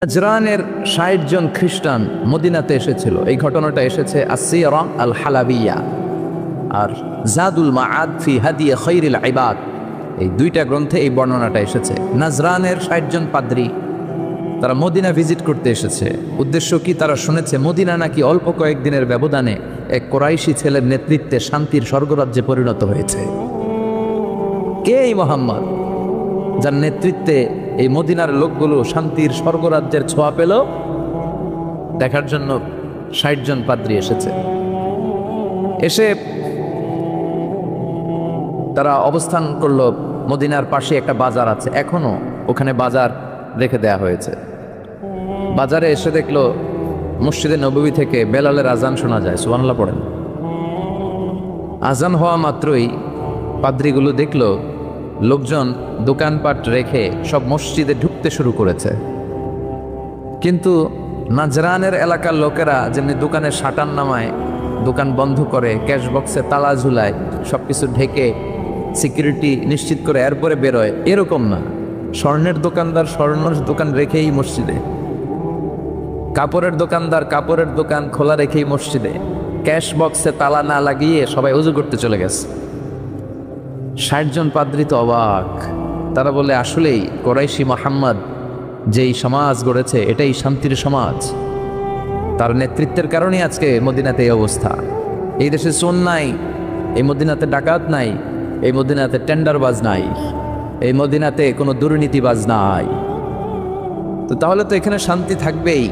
নাজরানের ৬০ জন খ্রিস্টান মদিনাতে এসেছিল। এই ঘটনাটা এসেছে আসসিরা আল হালাবিয়া আর জাদুল মাআদ ফি হাদি খায়রিল ইবাদ, এই দুইটা গ্রন্থে এই বর্ণনাটা এসেছে। নাজরানের ৬০ জন পাদ্রী তারা মদিনা ভিজিট করতে এসেছে। উদ্দেশ্য কি? তারা শুনেছে মদিনা নাকি অল্প কয়েকদিনের ব্যবধানে এক কোরাইশি ছেলের নেতৃত্বে শান্তির স্বর্গরাজ্যে পরিণত হয়েছে। কে এই মুহাম্মদ, যার নেতৃত্বে এই মদিনার লোকগুলো শান্তির স্বর্গরাজ্যের ছোঁয়া পেল? দেখার জন্য ৬০ জন পাদ্রী এসেছে। এসে তারা অবস্থান করলো মদিনার পাশে একটা বাজার আছে, এখনো ওখানে বাজার রেখে দেয়া হয়েছে। বাজারে এসে দেখলো মসজিদে নববী থেকে বেলালের আজান শোনা যায়। সুবহানাল্লাহ পড়েন। আজান হওয়া মাত্রই পাদ্রীগুলো দেখলো লোকজন দোকানপাট রেখে সব মসজিদে ঢুকতে শুরু করেছে। কিন্তু নাজরানের এলাকার লোকেরা যেমনি দোকানের শাটার নামায়, দোকান বন্ধ করে, ক্যাশ বক্সে তালা ঝুলায়, সব কিছু ঢেকে সিকিউরিটি নিশ্চিত করে এরপরে বেরোয়, এরকম না। স্বর্ণের দোকানদার স্বর্ণের দোকান রেখেই মসজিদে, কাপড়ের দোকানদার কাপড়ের দোকান খোলা রেখেই মসজিদে, ক্যাশ বক্সে তালা না লাগিয়ে সবাই ওযু করতে চলে গেছে। ৬০ জন পাদ্রী তো অবাক। তারা বলে, আসলেই কোরাইশি মুহাম্মদ যেই সমাজ গড়েছে এটাই শান্তির সমাজ। তার নেতৃত্বের কারণেই আজকে মদিনাতে এই অবস্থা। এই দেশে চোর নাই, এই মদিনাতে ডাকাত নাই, এই মদিনাতে টেন্ডারবাজ নাই, এই মদিনাতে কোনো দুর্নীতিবাজ নাই। তো তাহলে তো এখানে শান্তি থাকবেই।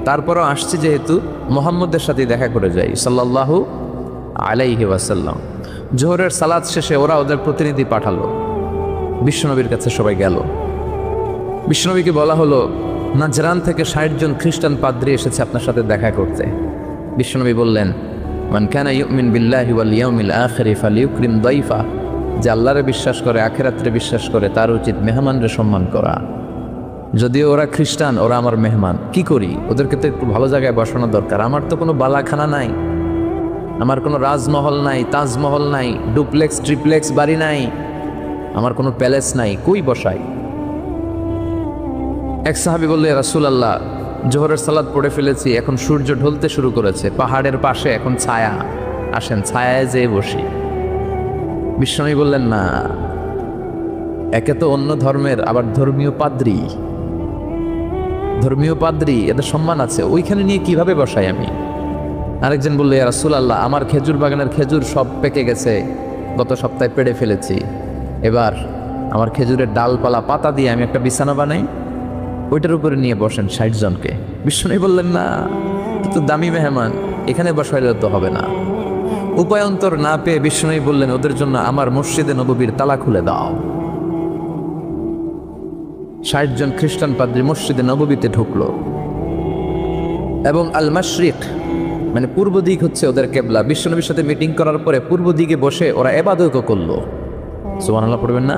তারপরও আসছি যেহেতু মুহাম্মদের সাথে দেখা করে যাই সাল্লাল্লাহু আলাইহি ওয়াসাল্লাম। জোহরের সালাত শেষে ওরা ওদের প্রতিনিধি পাঠালো, বিশ্বনবীর কাছে সবাই গেল। বিশ্বনবীকে বলা হলো, নাজরান থেকে ৬০ জন খ্রিস্টান পাদ্রী এসেছে আপনার সাথে দেখা করতে। বিশ্বনবী বললেন, মান কানা ইউমিন বিল্লাহি ওয়াল ইয়াউমিল আখিরি ফালিউকরিম দাইফা, যে আল্লাহরে বিশ্বাস করে, আখিরাতে বিশ্বাস করে, তার উচিত মেহমানরে সম্মান করা। যদিও ওরা খ্রিস্টান, ওরা আমার মেহমান, কি করি? ওদেরকে তো একটু ভালো জায়গায় বসানো দরকার। আমার তো কোনো বালাখানা নাই, আমার কোনো রাজমহল নাই, তাজমহল নাই, ডুপ্লেক্স ট্রিপ্লেক্স বাড়ি নাই, আমার কোনো প্যালেস নাই, কই বসাই? এক সাহাবী বললে, রাসূলুল্লাহ, জোহরের সালাত পড়ে ফেলেছি, এখন সূর্য ঢলতে শুরু করেছে, পাহাড়ের পাশে এখন ছায়া, আসেন ছায়ায় যেয়ে বসি। বিশ্বনবী বললেন, না, একে তো অন্য ধর্মের, আবার ধর্মীয় পাদ্রী, এদের সম্মান আছে, ওইখানে নিয়ে কিভাবে বসাই আমি? আরেকজন বললো, ইয়া রাসূলুল্লাহ, আমার খেজুর বাগানের খেজুর সব পেকে গেছে, গত সপ্তাহে পেড়ে ফেলেছি, এবার আমার খেজুরের ডালপালা পাতা দিয়ে আমি একটা বিছানা বানাই, ওইটার উপরে নিয়ে বসেন ৬০ জনকে। বিশ্বনবী বললেন, না, তো দামি মেহমান, এখানে বসাইলে তো হবে না। উপায়ন্তর না পেয়ে বিশ্বনবী বললেন, ওদের জন্য আমার মসজিদে নববীর তালা খুলে দাও। ৬০ জন খ্রিস্টান পাদ্রী মসজিদে নববীতে ঢুকলো এবং আল মাশরিক মানে পূর্ব দিক হচ্ছে ওদের কেবলা। বিশ্বনবীর সাথে মিটিং করার পরে পূর্ব দিকে বসে ওরা ইবাদত করলো। সুবহানাল্লাহ পড়বেন না?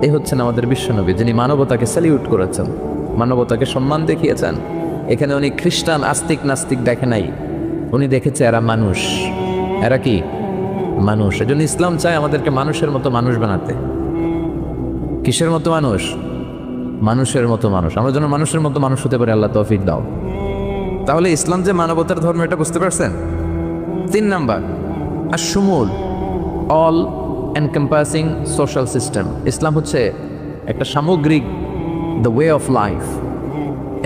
এই হচ্ছেন আমাদের বিশ্বনবী, যিনি মানবতাকে স্যালিউট করেছেন, মানবতাকে সম্মান দেখিয়েছেন। এখানে উনি খ্রিস্টান আস্তিক নাস্তিক দেখে নাই, উনি দেখেছে এরা মানুষ। এরা কি মানুষ। এজন্য ইসলাম চায় আমাদেরকে মানুষের মতো মানুষ বানাতে। কিসের মতো মানুষ? মানুষের মতো মানুষ। আমরা যেন মানুষের মতো মানুষ হতে পারি, আল্লাহ তৌফিক দাও। তাহলে ইসলাম যে মানবতার ধর্ম, এটা বুঝতে পারছেন? ৩ নাম্বার, আশ-শুমুল, অল এনকম্পাসিং সোশ্যাল সিস্টেম। ইসলাম হচ্ছে একটা সামগ্রিক, the way of life,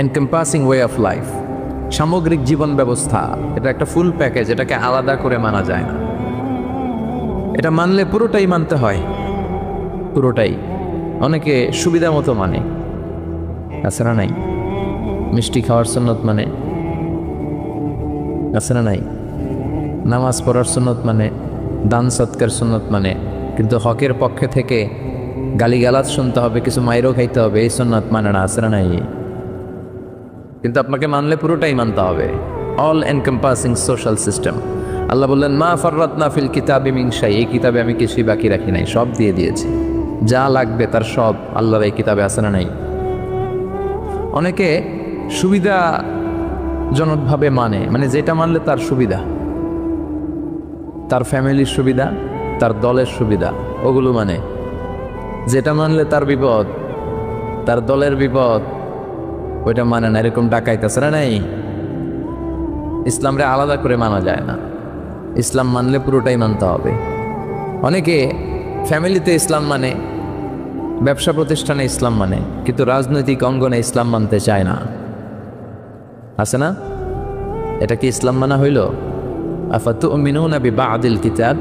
encompassing way of life, সামগ্রিক জীবন ব্যবস্থা। এটা একটা ফুল প্যাকেজ, এটাকে আলাদা করে মানা যায় না। এটা মানলে পুরোটাই মানতে হয়, পুরোটাই। অনেকে সুবিধা মতো মানে, আছে না নাই? মিষ্টি খাওয়ার সুন্নত মানে, আছে না নাই? নামাজ পড়ার সুন্নত মানে, দান সৎকার সুন্নত মানে, কিন্তু হকের পক্ষে থেকে গালিগালাজ শুনতে হবে, কিছু মাইরও খাইতে হবে, এই সুন্নত মানে না, আছে না নাই? কিন্তু আপনাকে মানলে পুরোটাই মানতে হবে। All encompassing social system. আল্লাহ বললেন, মা ফাররাতনা ফিল কিতাবি মিন শাই, এই কিতাবে আমি কিছুই বাকি রাখি নাই, সব দিয়ে দিয়েছি, যা লাগবে তার সব আল্লাহর এই কিতাবে, আছে না নাই? অনেকে সুবিধাজনকভাবে মানে যেটা মানলে তার সুবিধা, তার ফ্যামিলির সুবিধা, তার দলের সুবিধা, ওগুলো মানে। যেটা মানলে তার বিপদ, তার দলের বিপদ, ওইটা মানে না, এরকম ডাকাইতেছে না নাই। ইসলামরে আলাদা করে মানা যায় না, ইসলাম মানলে পুরোটাই মানতে হবে। অনেকে ফ্যামিলিতে ইসলাম মানে, ব্যবসা প্রতিষ্ঠানে ইসলাম মানে, কিন্তু রাজনৈতিক অঙ্গনে ইসলাম মানতে চায় না। আছে না? এটা কি ইসলাম মানা হইল? আফাতুমিনুনা বিবাদিল কিতাব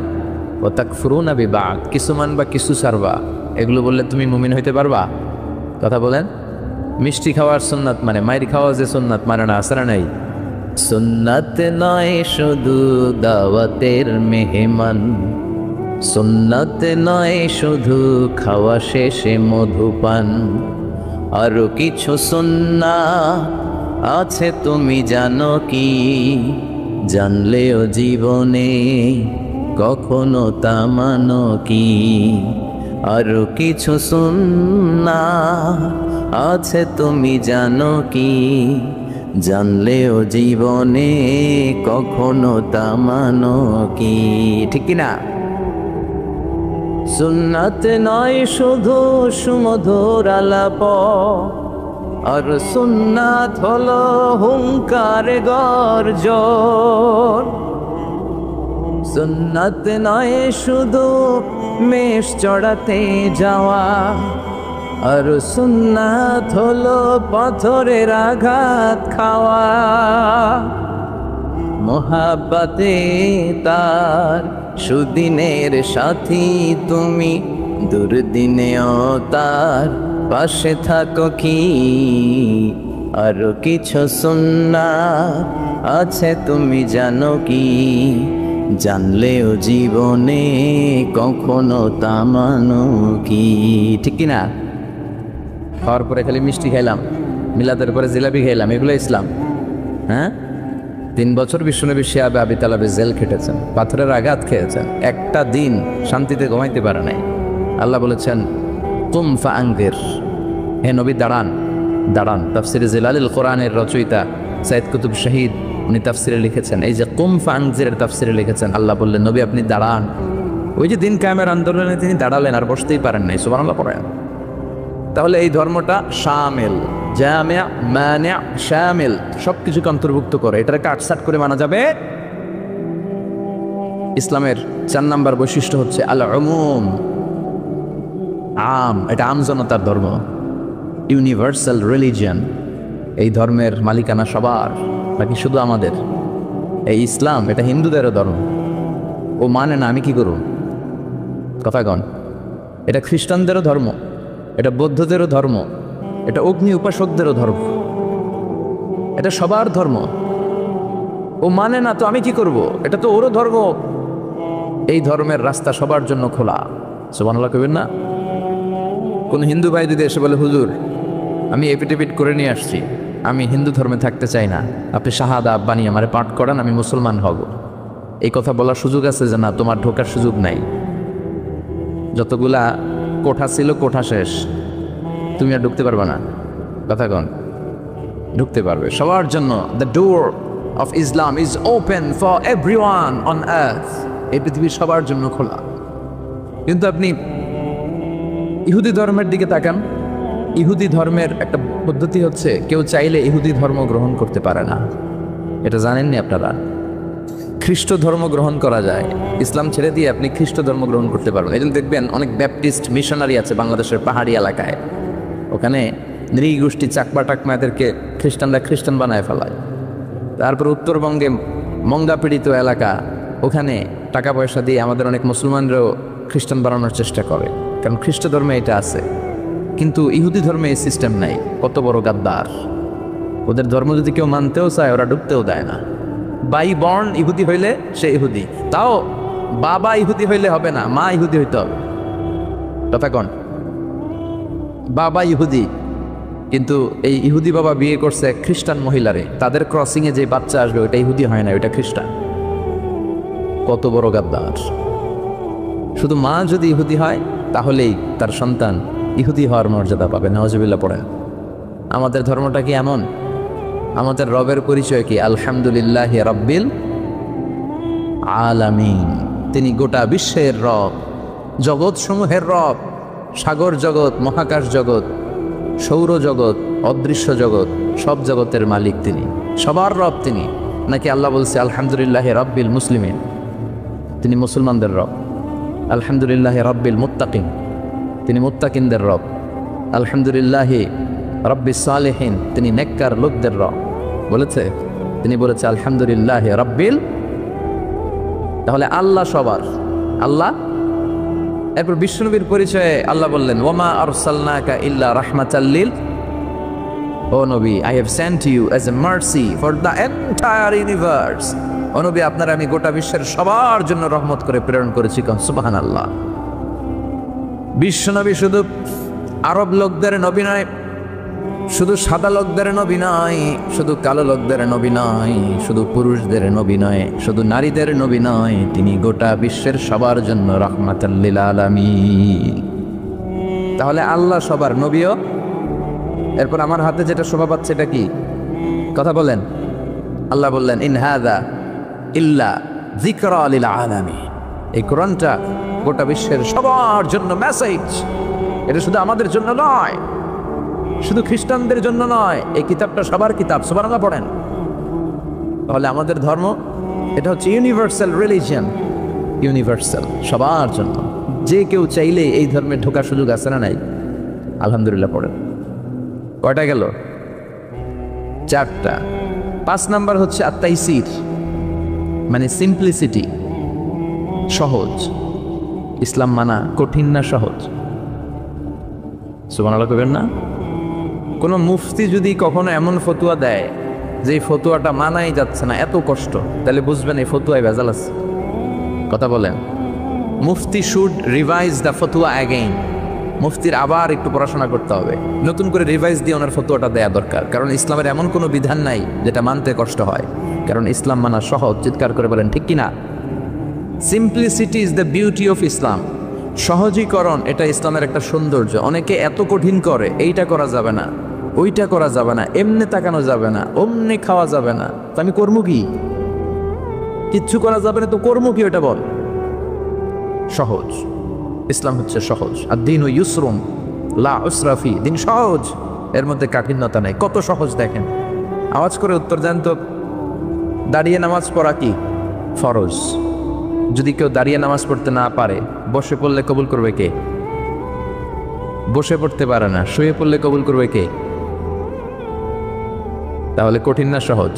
ওয়া তাকফুরুনা বিবাদ, কিছু মানবা কিছু ছাড়বা, এগুলো বললে তুমি মুমিন হইতে পারবা? কথা বলেন। মিষ্টি খাওয়ার সুন্নাত মানে, মাইর খাওয়া যে সুন্নাত মানে না, আছে না নাই? সুন্নাত নয় শুধু দাওয়াতের মেহমান, সুন্নাত নয় শুধু খাওয়া শেষে মধুপান, আরো কিছু সুন্নাত আছে তুমি জানো কি? জানলেও জীবনে কখনো তা মানো কি? আরো কিছু সুন্নাত আছে তুমি জানো কি? জানলেও জীবনে কখনো তা মানো কি? ঠিক কিনা? সুন্নাত নয় শুধু সুমধুর আলাপ, আর সুন্নাত হলো হুঙ্কার গর্জন। সুন্নাত নয় শুধু মেষ চড়াতে যাওয়া, আর সুন্নাত হলো পাথরের আঘাত খাওয়া। মোহাব্বতে তার সুদিনের সাথী তুমি, দুর্দিনেও তার পাশে থাকো কি? আরো কিছু সুন্নাত আছে তুমি জানো কি? জানলেও জীবনে কখনো তা মানো কি? ঠিক কিনা? খাওয়ার পরে খালি মিষ্টি খাইলাম, মিলাদের পরে জিলাপি খাইলাম, এগুলো ইসলাম? হ্যাঁ, 3 বছর বিশ্বনবী শিয়াবে আবি তালেবে জেল খেটেছেন, পাথরের আঘাত খেয়েছেন, একটা দিন শান্তিতে ঘুমাইতে পারে নাই। আল্লাহ বলেছেন কুম ফাআনজির, হে নবী দাঁড়ান দাঁড়ান। তাফসিরে জিলালিল কোরআনের রচয়িতা সাইদ কুতুব শহীদ উনি তাফসিরে লিখেছেন, এই যে কুম ফাআনজিরের তাফসিরে লিখেছেন, আল্লাহ বললেন নবী আপনি দাঁড়ান। ওই যে দিন কায়েমের আন্দোলনে তিনি দাঁড়ালেন, আর বসতেই পারেন নাই। সুবহানাল্লাহ পড়েন। তাহলে এই ধর্মটা শামিল, জামিয়া মানিয়া শামিল, সবকিছুকে অন্তর্ভুক্ত করে। এটার কাটসাট করে মানা যাবে। ইসলামের 4 নাম্বার বৈশিষ্ট্য হচ্ছে আল উমুম, আম। এটা আম জনতার ধর্ম, ইউনিভার্সাল রিলিজিয়ন। এই ধর্মের মালিকানা সবার, বাকি শুধু আমাদের। এই ইসলাম এটা হিন্দুদেরও ধর্ম, ও মানে না, আমি কি করব? কথা কন। এটা খ্রিস্টানদেরও ধর্ম, এটা বৌদ্ধদেরও ধর্ম, এটা অগ্নি উপাসকদেরও ধর্ম, এটা সবার ধর্ম। ও মানে না তো আমি কি করব? এটা তো ওরও ধর্ম। এই ধর্মের রাস্তা সবার জন্য খোলা। সুবহানাল্লাহ কইবেন না? কোন হিন্দু ভাই যদি এসে বলে হুজুর আমি এফিডেভিট করে নিয়ে আসছি, আমি হিন্দু ধর্মে থাকতে চাই না, আপনি শাহাদা বানিয়ে আমারে পাঠ করান, আমি মুসলমান হব, এই কথা বলার সুযোগ আছে? যে না, তোমার ঢোকার সুযোগ নাই। যতগুলা কোঠা ছিল কোঠা শেষ, তুমি আর ঢুকতে পারবে না। কথা কন। ঢুকতে পারবে সবার জন্য। The door of Islam is open for everyone on earth. এই পৃথিবীর সবার জন্য খোলা। কিন্তু আপনি ইহুদি ধর্মের দিকে তাকান। ইহুদি ধর্মের একটা পদ্ধতি হচ্ছে, কেউ চাইলে ইহুদি ধর্ম গ্রহণ করতে পারে না। এটা জানেননি আপনারা? খ্রিস্ট ধর্ম গ্রহণ করা যায়, ইসলাম ছেড়ে দিয়ে আপনি খ্রিস্ট ধর্ম গ্রহণ করতে পারবেন। এই জন্য দেখবেন অনেক ব্যাপটিস্ট মিশনারি আছে বাংলাদেশের পাহাড়ি এলাকায়, ওখানে নৃগোষ্ঠী চাকমা টাকমা এদেরকে খ্রিস্টানরা খ্রিস্টান বানায় ফেলায়। তারপর উত্তরবঙ্গে মঙ্গা পীড়িত এলাকা, ওখানে টাকা পয়সা দিয়ে আমাদের অনেক মুসলমানরাও খ্রিস্টান বানানোর চেষ্টা করে, কারণ খ্রিস্ট ধর্মে এটা আছে। কিন্তু ইহুদি ধর্মে এই সিস্টেম নাই। কত বড় গাদ্দার! ওদের ধর্ম যদি কেউ মানতেও চায়, ওরা ঢুকতেও দেয় না। বাই বর্ন ইহুদি হইলে সে ইহুদি, তাও বাবা ইহুদি হইলে হবে না, মা ইহুদি হইতে হবে। কথা কন। বাবা ইহুদি, কিন্তু এই ইহুদি বাবা বিয়ে করছে খ্রিস্টান মহিলারে, তাদের ক্রসিং এ যে বাচ্চা আসবে ওইটা ইহুদি হয় না, ওইটা খ্রিস্টান। কত বড় গাদ্দার! শুধু মা যদি ইহুদি হয় তাহলেই তার সন্তান ইহুদি হওয়ার মর্যাদা পাবে। নাউজুবিল্লাহ পড়েন। আমাদের ধর্মটা কি এমন? আমাদের রবের পরিচয় কি? আলহামদুলিল্লাহি রাব্বিল আলামিন। তিনি গোটা বিশ্বের রব, জগৎ সমূহের রব। সাগর জগৎ, মহাকাশ জগৎ, সৌর জগৎ, অদৃশ্য জগৎ, সব জগতের মালিক তিনি, সবার রব তিনি। নাকি আল্লাহ বলছে আলহামদুলিল্লাহ রাব্বিল মুসলিমিন, তিনি মুসলমানদের রব। আলহামদুলিল্লাহ রাব্বিল মুত্তাকিন, তিনি মুত্তাকিনদের রব। আলহামদুলিল্লাহ রাব্বিস সালিহিন, তিনি নেককার লোকদের রব বলেছে। তিনি বলেছে আলহামদুলিল্লাহ রাব্বিল। তাহলে আল্লাহ সবার আল্লাহ। এরপর বিশ্বনবীর পরিচয়ে আল্লাহ বললেন ওয়ামা আরসালনাকা ইল্লা রাহমাতাল লিল, ও নবী, I have sent you as a mercy for the entire universe. ও নবী, আপনার আমি গোটা বিশ্বের সবার জন্য রহমত করে প্রেরণ করেছি। সুবহানাল্লাহ। বিশ্বনবী শুধু আরব লোকদের নবী নয়, শুধু সাদা লোকদের নবী নয়, শুধু কালো লোকদের নবী নয়, শুধু পুরুষদের নবী নয়, শুধু নারীদের নবী নয়, তিনি গোটা বিশ্বের সবার জন্য রাহমাতাল লিল আলামিন। তাহলে আল্লাহ সবার নবীও। এরপর আমার হাতে যেটা শোভা পাচ্ছে এটা কি? কথা বলেন। আল্লাহ বললেন ইন হাযা ইল্লা যিকরা লিল আলামিন, এই কোরআনটা গোটা বিশ্বের সবার জন্য মেসেজ। এটা শুধু আমাদের জন্য নয়, শুধু খ্রিস্টানদের জন্য নয়, এই কিতাবটা সবার কিতাব। সুবহানাল্লাহ পড়েন। তাহলে আমাদের ধর্ম এটা হচ্ছে ইউনিভার্সাল রিলিজিয়ন, ইউনিভার্সাল, সবার জন্য। যে কেউ চাইলে এই ধর্মে ঢোকার সুযোগ আছে না নাই? আলহামদুলিল্লাহ পড়েন। কয়টা গেল? 4টা। 5 নাম্বার হচ্ছে আত-তাইসির, মানে সিম্পলিসিটি, সহজ। ইসলাম মানা কঠিন না সহজ? সুবহানাল্লাহ কইবেন না? কোনো মুফতি যদি কখনো এমন ফতুয়া দেয় যে এই ফতুয়াটা মানাই যাচ্ছে না, এত কষ্ট, তাহলে বুঝবেন এই ফতুয়ায় ভেজাল আছে। কথা বলেন। মুফতি শুড রিভাইজ দ্য ফতুয়া অ্যাগেইন। মুফতির আবার একটু পড়াশোনা করতে হবে, নতুন করে রিভাইজ দিয়ে ওনার ফতুয়াটা দেয়া দরকার। কারণ ইসলামের এমন কোনো বিধান নাই যেটা মানতে কষ্ট হয়, কারণ ইসলাম মানা সহজ। চিৎকার করে বলেন ঠিক কিনা? Simplicity is the beauty of Islam. সহজীকরণ এটা ইসলামের একটা সৌন্দর্য। অনেকে এত কঠিন করে, এইটা করা যাবে না, ওইটা করা যাবে না, এমনি তাকানো যাবে না, অমনি খাওয়া যাবে না, তো আমি কর্ম কি? কিচ্ছু করা যাবে না, তো কর্ম কি ওটা বল? সহজ। ইসলাম হচ্ছে সহজ। আর দিন ও ইউসরুম লা উসরাফি, দিন সহজ, এর মধ্যে কাঠিন্যতা নেই। কত সহজ দেখেন। আওয়াজ করে উত্তর দেন তো, দাঁড়িয়ে নামাজ পড়া কি ফরজ? যদি কেউ দাঁড়িয়ে নামাজ পড়তে না পারে, বসে পড়লে কবুল করবে কে? বসে পড়তে পারে না, শুয়ে পড়লে কবুল করবে কে? তাহলে কঠিন না সহজ?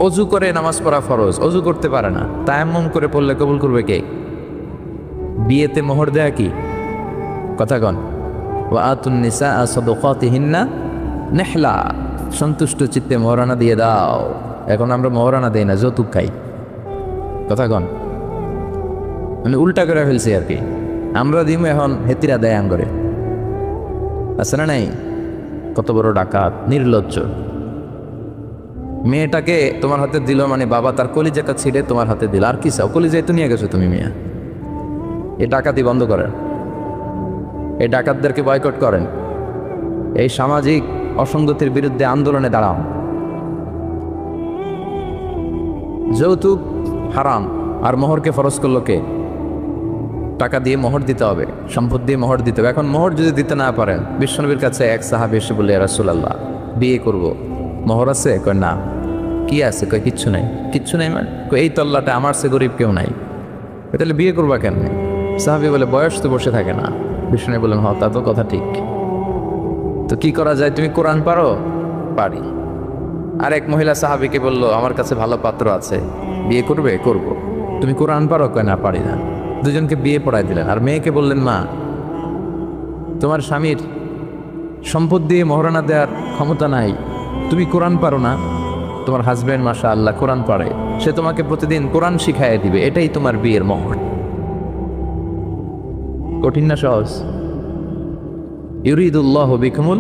অজু করে নামাজ পড়া ফরজ, অজু করতে পারে না, তায়াম্মুম করে পড়লে কবুল করবে কে? বিয়েতে মোহর দেয়া কি? কথা কন। ওয়া আতুন নিসা সাদাকাতিহিন্না নিহলা, সন্তুষ্ট চিত্তে মোহরানা দিয়ে দাও। এখন আমরা মোহরানা দেই না, যৌতুক খাই। কথা কন। মানে উল্টা করে ফেলছি আর কি। আমরা দিম, এখন হেতিরা দেয় আঙ্গরে। আছে না নাই? কত বড় ডাকাত, নির্লজ্জ। মেয়েটাকে তোমার হাতে দিল মানে বাবা তার কলিজাটা ছিঁড়ে তোমার হাতে দিল। আর কি চাও? কলিজায় তো নিয়ে গেছো তুমি মিয়া। এই ডাকাতি বন্ধ করেন, এই ডাকাতদেরকে বয়কট করেন, এই সামাজিক অসঙ্গতির বিরুদ্ধে আন্দোলনে দাঁড়াও। যৌতুক হারাম, আর মোহরকে ফরজ করলো কে? টাকা দিয়ে মোহর দিতে হবে, সম্পদ দিয়ে মোহর দিতে হবে। এখন মোহর যদি দিতে না পারেন, বিশ্বনবীর কাছে এক সাহাবী এসে বলে, রাসূলুল্লাহ বিয়ে করব, মোহর আছে? কয় না। কি আছে? কয় কিচ্ছু নাই। কিচ্ছু নাই মানে? কয় এই তল্লাটা আমার সে গরিব কেউ নাই। তাহলে বিয়ে করবা কেন? সাহাবী বলে বয়স তো বসে থাকে না। বিশ্বনবী বলেন হ, তা তো কথা ঠিক। তো কি করা যায়? তুমি কোরআন পারো? পারি। আর এক মহিলা সাহাবীকে বলল, আমার কাছে ভালো পাত্র আছে, বিয়ে করবে? করব। তুমি কোরআন পারো? কয় না, পারি না। দুজনকে বিয়ে পড়াই দিলেন। আর মেয়েকে বললেন, মা, তোমার স্বামীর সম্পদ দিয়ে মহারণা দেওয়ার ক্ষমতা নাই, তুমি কোরআন পারো না, তোমার হাজব্যান্ড মাশাআল্লাহ কোরআন পারে, সে তোমাকে প্রতিদিন কোরআন শিখাইয়া দিবে, এটাই তোমার বিয়ের মোহর। কঠিন না সহজ? ইউরিদুল্লাহু বিকুমুল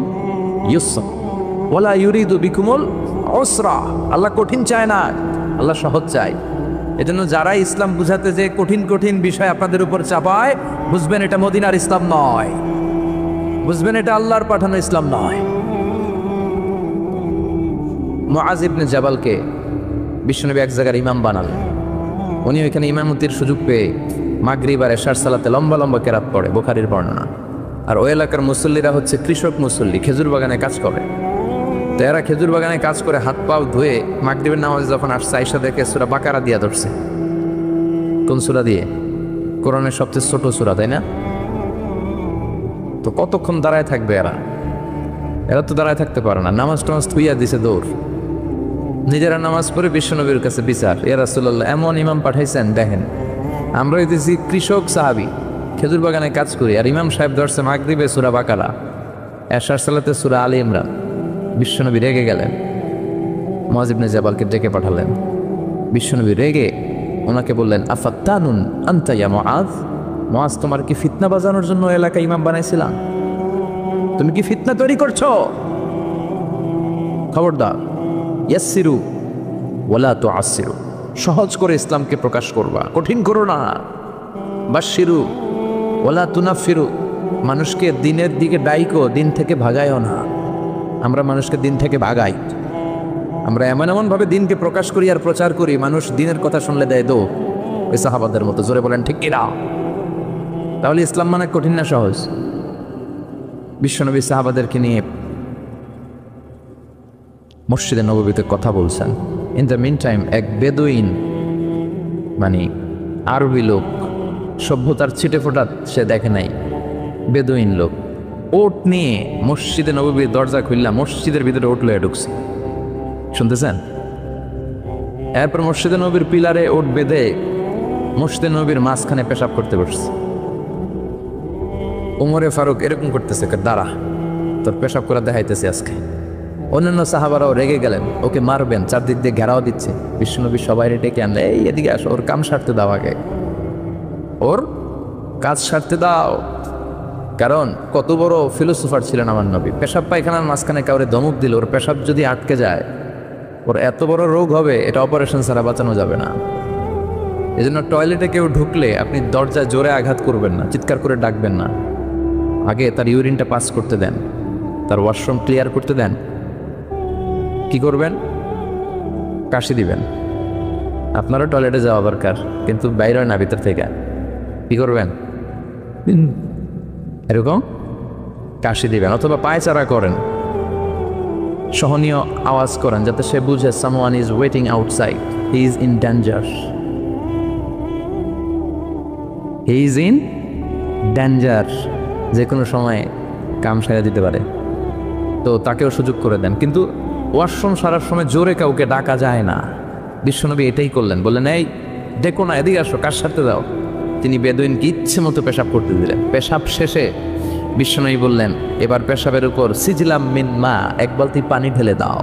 ইউসরা ওয়ালা ইউরিদু বিকুমুল উসরা। আল্লাহ কঠিন চায় না, আল্লাহ সহজ চায়। এজন্য যারা ইসলাম বুঝাতে যে কঠিন কঠিন বিষয় আপনাদের উপর চাপায়, বুঝবেন এটা মদিনার ইসলাম নয়, বুঝবেন এটা আল্লাহর পাঠানো ইসলাম নয়। মুআজ ইবনে জাবালকে বিশ্বনবী এক জায়গার ইমাম বানালেন। উনি ওইখানে ইমামতির সুযোগ পেয়ে মাগরিব আর এশার সালাতে লম্বা লম্বা কেরাত পড়ে, বুখারীর বর্ণনা। আর ওই এলাকার মুসল্লিরা হচ্ছে কৃষক মুসল্লি, খেজুর বাগানে কাজ করে। তো এরা খেজুর বাগানে কাজ করে হাত পাও ধুয়ে মাগরিবের নামাজে যখন আসছে, আয়েশা দেখে সূরা বাকারা দিয়া ধরছে। কোন সূরা দিয়ে? কোরআনের সবচেয়ে ছোট সূরা, তাই না? তো কতক্ষণ দাঁড়ায় থাকবে এরা? এরা তো দাঁড়ায় থাকতে পারে না। নামাজ টামাজ থুইয়া দিছে দৌড়। নিজেরা নামাজ পড়ে বিশ্বনবীর কাছে বিচার, ইয়া রাসূলুল্লাহ এমন ইমাম পাঠাইছেন, দেখেন আমরা হইতেছি কৃষক সাহাবী, খেজুর বাগানে কাজ করি, আর ইমাম সাহেব ধরছে মাগরিবে সূরা বাকারা, এশার সালাতে সূরা আলী ইমরান। বিশ্বনবী রেগে গেলেন, মুআয ইবনে জাবালকে ডেকে পাঠালেন। বিশ্বনবী রেগে ওনাকে বললেন, আফাত্তানুন আনতা ইয়া মুআয, মুআয তোমার কি ফিতনা বাজানোর জন্য এলাকা ইমাম বানাইছিলাম? তুমি কি ফিতনা তৈরি করছো? খবরদার, ইয়াসসিরু ওয়ালা তুআসসিরু, সহজ করে ইসলামকে প্রকাশ করবা, কঠিন করো না। বাশশিরু ওয়ালা তুনাফিরু, মানুষকে দিনের দিকে ডাইকো, দিন থেকে ভাগায়ও না। আমরা মানুষকে দিন থেকে ভাগাই। আমরা এমন এমনভাবে দিনকে প্রকাশ করি আর প্রচার করি, মানুষ দিনের কথা শুনলে দেয় দো, ওই সাহাবাদের মতো। জোরে বলেন ঠিক কিনা? তাহলে ইসলাম মানে কঠিন না সহজ? বিশ্বনবী সাহাবাদেরকে নিয়ে মসজিদে নববীতে কথা বলছেন। ইন দ্য মিন টাইম এক বেদুইন, মানে আরবি লোক, সভ্যতার ছিটে ফোটা সে দেখে নাই, বেদুইন লোক ওট নিয়ে মসজিদে নববীর দরজা খুললা, মসজিদের ভিতরে ওট লয়ে ঢুকছে। শুনতেছেন? এরপর মসজিদে নবীর পিলারে ওট বেঁধে মসজিদে নবীর মাঝখানে পেশাব করতে বসছে। ওমরে ফারুক এরকম করতেছে, দাঁড়া, তোর পেশাব করে দেখাইতেছে আজকে। অন্যান্য সাহাবারাও রেগে গেলেন, ওকে মারবেন, চারদিক দিয়ে ঘেরাও দিচ্ছে। বিশ্বনবী সবাই ডেকে আনলে, এই এদিকে আসো, ওর কাম সারতে দাও, আগে ওর কাজ সারতে দাও। কারণ কত বড় ফিলোসোফার ছিলেন আমার নবী। পেশাব পায়খানার মাঝখানে কাউরে ধমক দিল, ওর পেশাব যদি আটকে যায়, ওর এত বড় রোগ হবে, এটা অপারেশন ছাড়া বাঁচানো যাবে না। এজন্য টয়লেটে কেউ ঢুকলে আপনি দরজায় জোরে আঘাত করবেন না, চিৎকার করে ডাকবেন না। আগে তার ইউরিনটা পাস করতে দেন, তার ওয়াশরুম ক্লিয়ার করতে দেন। কি করবেন? কাশি দিবেন। আপনারও টয়লেটে যাওয়া দরকার, কিন্তু বাইরে না, ভিতর থেকে। কি করবেন? এরকম কাশি দিবেন, অথবা পায়চারা করেন, সহনীয় আওয়াজ করেন, যাতে সে বুঝে someone is waiting outside, he is in danger, he is in danger, যে কোনো সময় কাম সারা দিতে পারে। তো তাকেও সুযোগ করে দেন, কিন্তু ওয়াশরুম সারার সময় জোরে কাউকে ডাকা যায় না। বিশ্বনবী এটাই করলেন, বললেন, এই দেখো না, এদিকে আসো, কাজ সারতে দাও। তিনি বেদুইনকে ইচ্ছে মতো পেশাব করতে দিলেন। পেশাব শেষে বিশ্বনবী বললেন, এবার পেশাবের উপর সিজলাম মিন মা, এক বালতি পানি ঢেলে দাও।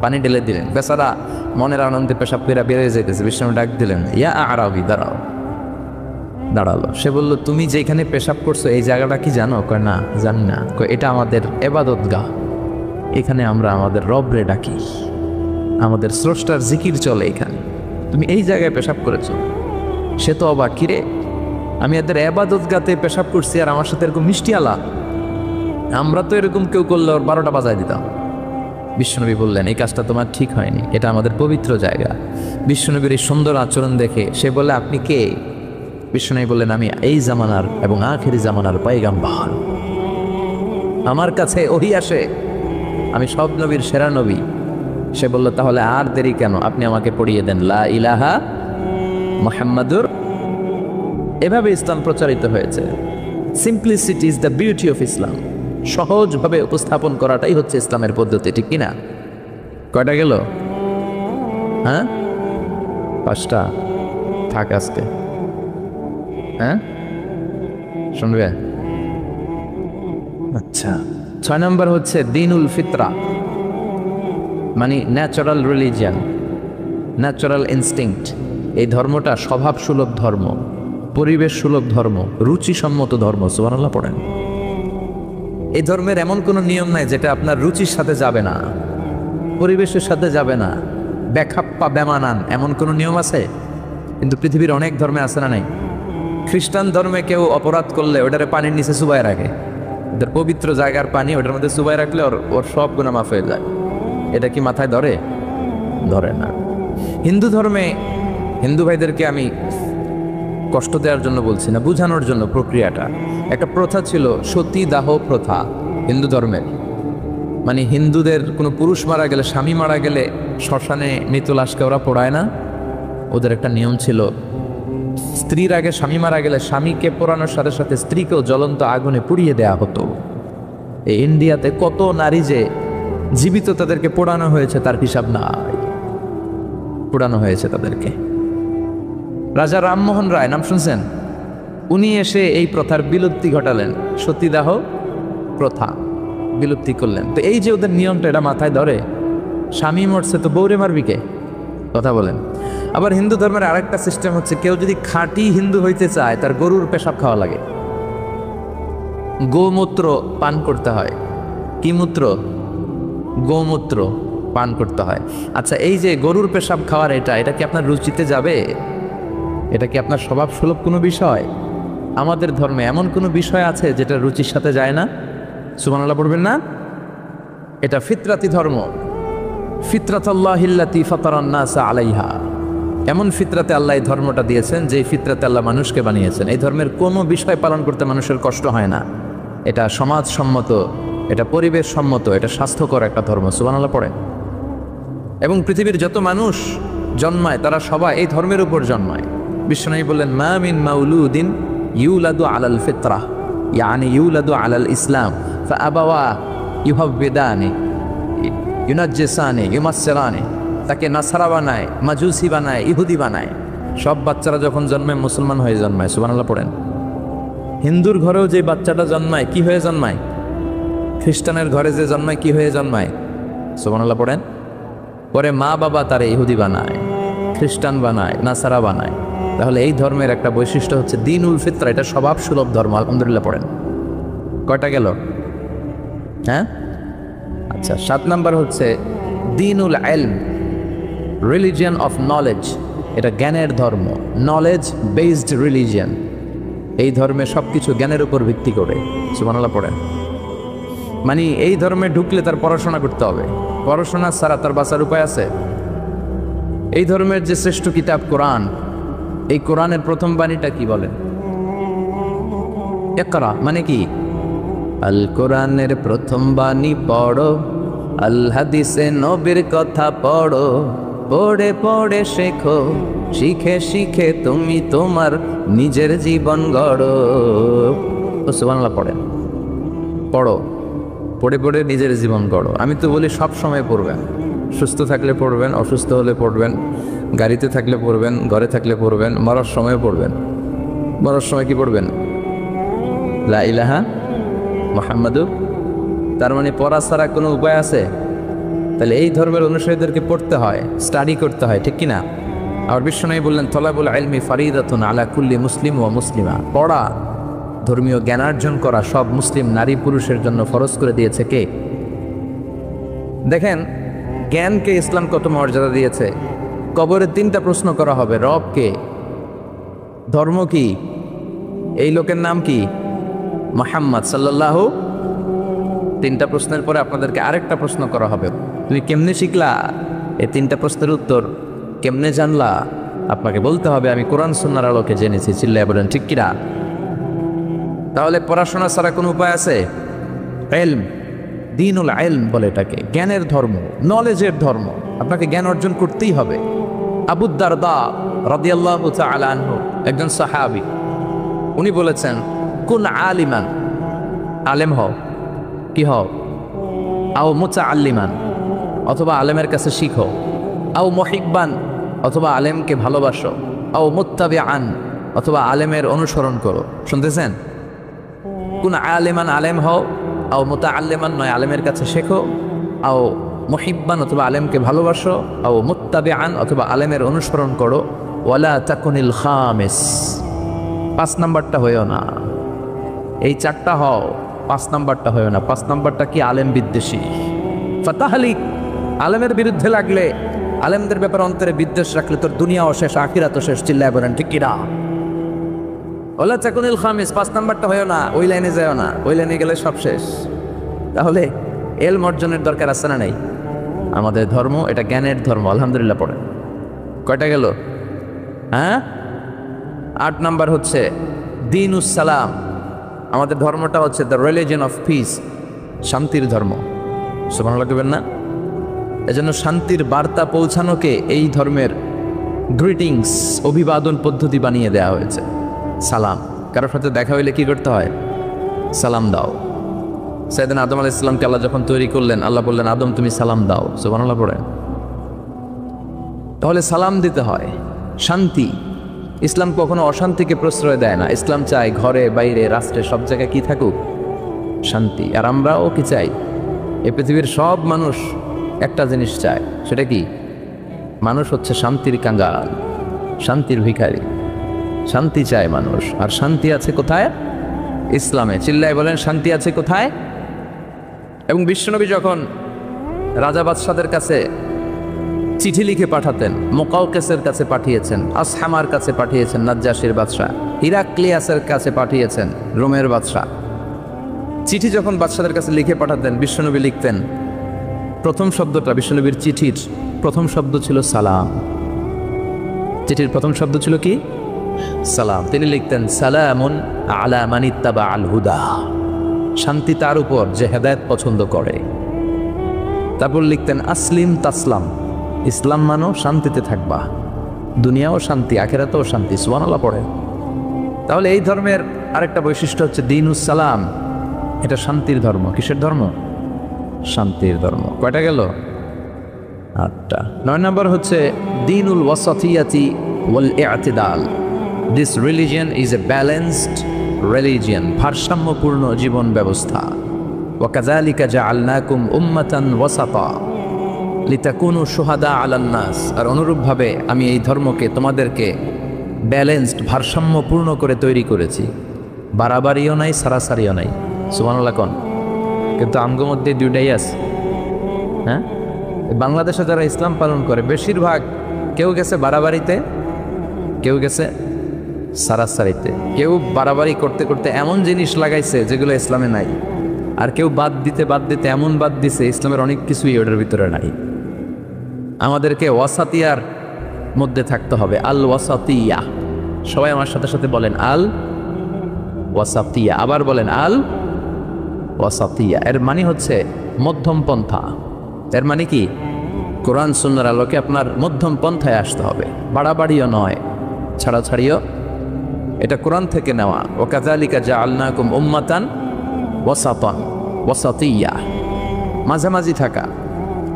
পানি ঢেলে দিলেন। বেচারা মনের আনন্দে পেশাব পেরা বেড়ে যেতেছে। বিশ্বনবী ডাক দিলেন, ইয়া আরাবি, দাঁড়াও। দাঁড়ালো। সে বলল, তুমি যেখানে পেশাব করছো এই জায়গাটা কি জানো? কয় না, জানি না। কয় এটা আমাদের ইবাদতগাহ, এখানে আমরা আমাদের রবরে ডাকি, আমাদের স্রষ্টার জিকির চলে এখানে, তুমি এই জায়গায় পেশাব করেছো। সে তো অবাক, কিরে, আমি এদের ইবাদতগাতে পেশাব করছি আর আমার সাথে এরকম মিষ্টি আলাপ? আমরা তো এরকম কেউ করলে ওর 12টা বাজায় দিতাম। বিশ্বনবী বললেন, এই কাজটা তোমার ঠিক হয়নি, এটা আমাদের পবিত্র জায়গা। বিশ্বনবীর এই সুন্দর আচরণ দেখে সে বলে, আপনি কে? বিশ্বনবী বললেন, আমি এই জামানার এবং আখেরি জামানার পয়গাম্বর, আমার কাছে ওহী আসে, আমি সব নবীর সেরা নবী। সে বলল, তাহলে আর দেরি কেন, আপনি আমাকে পড়িয়ে দেন লা ইলাহা মুহাম্মাদুর। এভাবে ইসলাম প্রচারিত হয়েছে। Simplicity is the beauty of Islam. সহজভাবে উপস্থাপন করাটাই হচ্ছে ইসলামের পদ্ধতি, ঠিক কিনা? কয়টা গেল? হ্যাঁ, 5টা। থাক আজকে। হ্যাঁ, শুনবে? আচ্ছা, 6 নম্বর হচ্ছে দ্বীনুল ফিতরা, মানে ন্যাচারাল রিলিজিয়ান, ন্যাচারাল ইনস্টিংক্ট। এই ধর্মটা স্বভাব সুলভ ধর্ম, পরিবেশ সুলভ ধর্ম, রুচিসম্মত ধর্ম। সুবহানাল্লাহ পড়েন। এই ধর্মের এমন কোনো নিয়ম নাই যেটা আপনার রুচির সাথে যাবে না, পরিবেশের সাথে যাবে না, বেখাপ্পা বেমানান, এমন কোনো নিয়ম আছে? কিন্তু পৃথিবীর অনেক ধর্মে আছে না নাই? খ্রিস্টান ধর্মে কেউ অপরাধ করলে ওটারে পানির নিচে চুবাই রাখে। ওদের পবিত্র জায়গার পানি ওটার মধ্যে চুবাই রাখলে ওর সব গুনাহ মাফ হয়ে যায়। এটা কি মাথায় ধরে? ধরে না। হিন্দু ধর্মে হিন্দু ভাইদেরকে আমি কষ্ট দেওয়ার জন্য বলছি না, বোঝানোর জন্য প্রক্রিয়াটা। একটা প্রথা ছিল সতীদাহ প্রথা হিন্দু ধর্মের। মানে হিন্দুদের কোনো পুরুষ মারা গেলে, স্বামী মারা গেলে শ্মশানে মৃত লাশকে ওরা পোড়ায় না। ওদের একটা নিয়ম ছিল, স্ত্রীর আগে স্বামী মারা গেলে স্বামীকে পোড়ানোর সাথে সাথে স্ত্রীকেও জ্বলন্ত আগুনে পুড়িয়ে দেয়া হতো। এই ইন্ডিয়াতে কত নারী যে জীবিত তাদেরকে পোড়ানো হয়েছে তার হিসাব নাই, পোড়ানো হয়েছে তাদেরকে। রাজা রামমোহন রায় নাম শুনছেন? উনি এসে এই প্রথার বিলুপ্তি ঘটালেন, সতীদাহ প্রথা বিলুপ্তি করলেন। তো এই যে ওদের নিয়মটা, এটা মাথায় ধরে, স্বামী মরছে তো বউরে মারবি কে? কথা বলেন। আবার হিন্দু ধর্মের আরেকটা সিস্টেম হচ্ছে, কেউ যদি খাঁটি হিন্দু হইতে চায় তার গরুর পেশাব খাওয়া লাগে, গোমূত্র পান করতে হয়। কি মূত্র? গোমূত্র পান করতে হয়। আচ্ছা, এই যে গরুর পেশাব খাওয়ার এটা কি আপনার রুচিতে যাবে? এটা কি আপনার স্বভাব সুলভ কোনো বিষয়? আমাদের ধর্মে এমন কোনো বিষয় আছে যেটা রুচির সাথে যায় না? সুবহানাল্লাহ পড়বেন না? এটা ফিতরাতি ধর্ম। ফিতরাতাল্লাহিল্লাতী ফাতারান নাসা আলাইহা। এমন ফিতরাতে আল্লাহ এই ধর্মটা দিয়েছেন, যে ফিতরাতে আল্লাহ মানুষকে বানিয়েছেন। এই ধর্মের কোনো বিষয় পালন করতে মানুষের কষ্ট হয় না। এটা সমাজসম্মত, এটা পরিবেশ সম্মত, এটা স্বাস্থ্যকর একটা ধর্ম। সুবহানাল্লাহ পড়ে। এবং পৃথিবীর যত মানুষ জন্মায় তারা সবাই এই ধর্মের উপর জন্মায়। বিশ্বনবী বললেন, মা মিন মাউলুদিন ইউলাদু আলাল ফিতরাহ ইয়ানি ইউলাদু আলাল ইসলাম ফাআবাওয়া ইউহাব্বিদানি ইউনাজ্জিসানি ইউমাসসিরানি। তাকে নাসারা বানায়, মাজুসি বানায়, ইহুদি বানায়। সব বাচ্চারা যখন জন্মায় মুসলমান হয়ে জন্মায়। সুবহানাল্লাহ পড়েন। হিন্দুর ঘরেও যে বাচ্চাটা জন্মায় কি হয়ে জন্মায়? খ্রিস্টানের ঘরে যে জন্মায় কি হয়ে জন্মায়? সুবহানাল্লাহ পড়েন। পরে মা বাবা তারে ইহুদি বানায়, খ্রিস্টান বানায়, নাসারা বানায়। তাহলে এই ধর্মের একটা বৈশিষ্ট্য হচ্ছে দীনুল ফিতরা, এটা স্বভাব সুলভ ধর্ম। আলহামদুলিল্লাহ পড়েন। কয়টা গেল? হ্যাঁ, আচ্ছা, 7 নাম্বার হচ্ছে দীনুল ইলম, রিলিজিয়ন অফ নলেজ। এটা জ্ঞানের ধর্ম, নলেজ বেসড রিলিজিয়ন। এই ধর্মে সবকিছু জ্ঞানের উপর ভিত্তি করে। সুবহানাল্লাহ পড়েন। মানে এই ধর্মে ঢুকলে তার পড়াশোনা করতে হবে, পড়াশোনা ছাড়া তার বাঁচার উপায় আছে? এই ধর্মের যে শ্রেষ্ঠ কিতাব কোরআন, এই কোরআনের প্রথম বাণীটা কি বলেন? ইকরা মানে কি? আল কোরআনের প্রথম বাণী পড়ো, আল হাদিসে নবীর কথা পড়ো, পড়ে পড়ে শেখো, শিখে শিখে তুমি তোমার নিজের জীবন গড়ো। সুবহানাল্লাহ পড়েন। পড়ো, পড়ে পড়ে নিজের জীবন গড়ো। আমি তো বলি সব সময় পড়বেন। সুস্থ থাকলে পড়বেন, অসুস্থ হলে পড়বেন, গাড়িতে থাকলে পড়বেন, ঘরে থাকলে পড়বেন, মরার সময় পড়বেন। মরার সময় কি পড়বেন? লা ইলাহা মুহাম্মাদুর। তার মানে পড়া ছাড়া কোনো উপায় আছে? তাহলে এই ধর্মের অনুসারীদেরকে পড়তে হয়, স্টাডি করতে হয়, ঠিক কিনা? আর বিশ্বনবী বললেন, তলাবুল ইলমি ফারিদাতুন আলা কুল্লি মুসলিম ওয়া মুসলিমা। পড়া, ধর্মীয় জ্ঞানার্জন করা সব মুসলিম নারী পুরুষের জন্য ফরজ করে দিয়েছে কে? দেখেন জ্ঞানকে ইসলাম কত মর্যাদা দিয়েছে। কবরে 3টা প্রশ্ন করা হবে, রব কে, ধর্ম কি, এই লোকের নাম কি, মুহাম্মদ সাল্লাল্লাহু। 3টা প্রশ্নের পরে আপনাদেরকে আরেকটা প্রশ্ন করা হবে, তুমি কেমনে শিখলা? এই 3টা প্রশ্নের উত্তর কেমনে জানলা? আপনাকে বলতে হবে, আমি কোরআন সুন্নাহর আলোকে জেনেছি। চিল্লায় বলেন ঠিক কিনা? তাহলে পড়াশোনা ছাড়া কোনো উপায় আছে? ইলম, দীনুল ইলম বলে এটাকে, জ্ঞানের ধর্ম, নলেজের ধর্ম। আপনাকে জ্ঞান অর্জন করতেই হবে। আবু দারদা রাদিয়াল্লাহু তাআলা আনহু একজন সাহাবী, উনি বলেছেন, কুন আলিমান, আলেম হও। কি হও? আও মুতাআল্লিমান, অথবা আলেমের কাছে শিখো। আও মুহিব্বান, অথবা আলেমকে ভালোবাসো। আও মুত্তাবিআন, অথবা আলেমের অনুসরণ করো। শুনতেছেন? কোন আলেমান, আলেম হও। আও মুতাআল্লিমান, নয় আলেমের কাছে শেখো। আও মুহিব্বান, অথবা আলেমকে ভালোবাসো। আও মুত্তাবিআন, অথবা আলেমের অনুসরণ করো। ওয়ালা তাকুনিল খামিস, 5 নাম্বারটা হয়েও না। এই 4টা হও, 5 নাম্বারটা হয়েও না। 5 নাম্বারটা কি? আলেম বিদ্বেষী। ফাতাহলিক, আলেমের বিরুদ্ধে লাগলে, আলেমদের ব্যাপারে অন্তরে বিদ্বেষ রাখলে তোর দুনিয়াও শেষ, আখিরাতও শেষ। চিল্লায় বলেন ঠিক কিনা? ওলা চাকুনিল খামিস, 5 নাম্বারটা হয়েও না। ওই লাইনে যাও না, ওই লাইনে গেলে সব শেষ। তাহলে এলম অর্জনের দরকার আছে না নাই? আমাদের ধর্ম এটা জ্ঞানের ধর্ম। আলহামদুলিল্লাহ পড়ে। কয়টা গেল? হ্যাঁ, 8 নাম্বার হচ্ছে দ্বীনুস সালাম। আমাদের ধর্মটা হচ্ছে দ্য রিলিজিয়ন অফ পিস, শান্তির ধর্ম। সুবহানাল্লাহ বলবেন না? এজন্য শান্তির বার্তা পৌঁছানোকে এই ধর্মের গ্রিটিংস, অভিবাদন পদ্ধতি বানিয়ে দেওয়া হয়েছে। সালাম, কারোর সাথে দেখা হইলে কি করতে হয়? সালাম দাও। সাইয়েদনা আদম আলাইহিস সালামকে আল্লাহ যখন তৈরি করলেন, আল্লাহ বললেন, আদম তুমি সালাম দাও। সুবহানাল্লাহ পড়েন। তাহলে সালাম দিতে হয়। শান্তি, ইসলাম কখনো অশান্তিকে প্রশ্রয় দেয় না। ইসলাম চায় ঘরে বাইরে রাষ্ট্রে সব জায়গায় কি থাকুক? শান্তি। আর আমরাও কি চাই? এই পৃথিবীর সব মানুষ একটা জিনিস চায়, সেটা কি? মানুষ হচ্ছে শান্তির কাঙ্গাল, শান্তির ভিখারি। শান্তি চায় মানুষ। আর শান্তি আছে কোথায়? ইসলামে। চিল্লায় বলেন, শান্তি আছে কোথায়? এবং বিশ্বনবী যখন রাজা বাদশাদের কাছে চিঠি লিখে পাঠাতেন, মুকাউকেসের কাছে পাঠিয়েছেন, আসহামার কাছে পাঠিয়েছেন, নাজ্জাশীর বাদশাহ, হিরাক্লিয়াসের কাছে পাঠিয়েছেন, রোমের বাদশাহ। চিঠি যখন বাদশাদের কাছে লিখে পাঠাতেন, বিশ্বনবী লিখতেন, প্রথম শব্দটা, বিশ্বনবীর চিঠির প্রথম শব্দ ছিল সালাম। চিঠির প্রথম শব্দ ছিল কি? সালাম। তিনি লিখতেন, সালামুন আলা মান ইত্তাবা আল হুদা, শান্তি তার উপর যে হেদায়েত পছন্দ করে। তারপর লিখতেন, আসলিম তাসলাম, ইসলাম মানো শান্তিতে থাকবা, দুনিয়াও শান্তি আখিরাতেও শান্তি। সুবহানাল্লাহ পড়ে। তাহলে এই ধর্মের আরেকটা বৈশিষ্ট্য হচ্ছে দ্বীনুস সালাম। এটা শান্তির ধর্ম। কিসের ধর্ম? শান্তির ধর্ম। কয়টা গেল? 8টা। 9 নম্বর হচ্ছে দ্বীনুল ওয়াসাতিয়াতি ওয়াল ই'তিদাল। This religion is a balanced religion, ভারসাম্যপূর্ণ জীবন ব্যবস্থা। ওয়া কাযালিকা জাআলনাকুম উম্মাতান ওয়াসাতা লিতাকুনু শুহাদা আলান নাস। আর অনুরূপভাবে আমি এই ধর্মকে, তোমাদেরকে ব্যালেন্সড, ভারসাম্যপূর্ণ করে তৈরি করেছি। বাড়াবাড়িও নাই, সারাসারিও নাই। সুবহানাল্লাহ কোন? কিন্তু আমগো মধ্যে দুইটাই আছে। হ্যাঁ, বাংলাদেশে যারা ইসলাম পালন করে বেশিরভাগ, কেউ গেছে বাড়াবাড়িতে, কেউ গেছে সারাসারিতে। কেউ বাড়াবাড়ি করতে করতে এমন জিনিস লাগাইছে যেগুলো ইসলামে নাই, আর কেউ বাদ দিতে এমন বাদ দিছে ইসলামের অনেক কিছুই ওটার ভিতরে নাই। আমাদেরকে ওয়াসাতিয়ার মধ্যে থাকতে হবে। আল ওয়াসাতিয়া। সবাই আমার সাথে সাথে বলেন, আল ওয়াসাতিয়া। আবার বলেন, আল ওয়াসাতিয়া। এর মানে হচ্ছে মধ্যম পন্থা। এর মানে কি? কোরআন সুন্নাহর আলোকে আপনার মধ্যম পন্থায় আসতে হবে। বাড়াবাড়িও নয়, ছাড়াছাড়িও। এটা কোরআন থেকে নেওয়া। ওয়া কাযালিকা জাআলনাকুম উম্মাতান ওয়াসাতান, ওয়াসাতিয়া, মাঝামাঝি থাকা।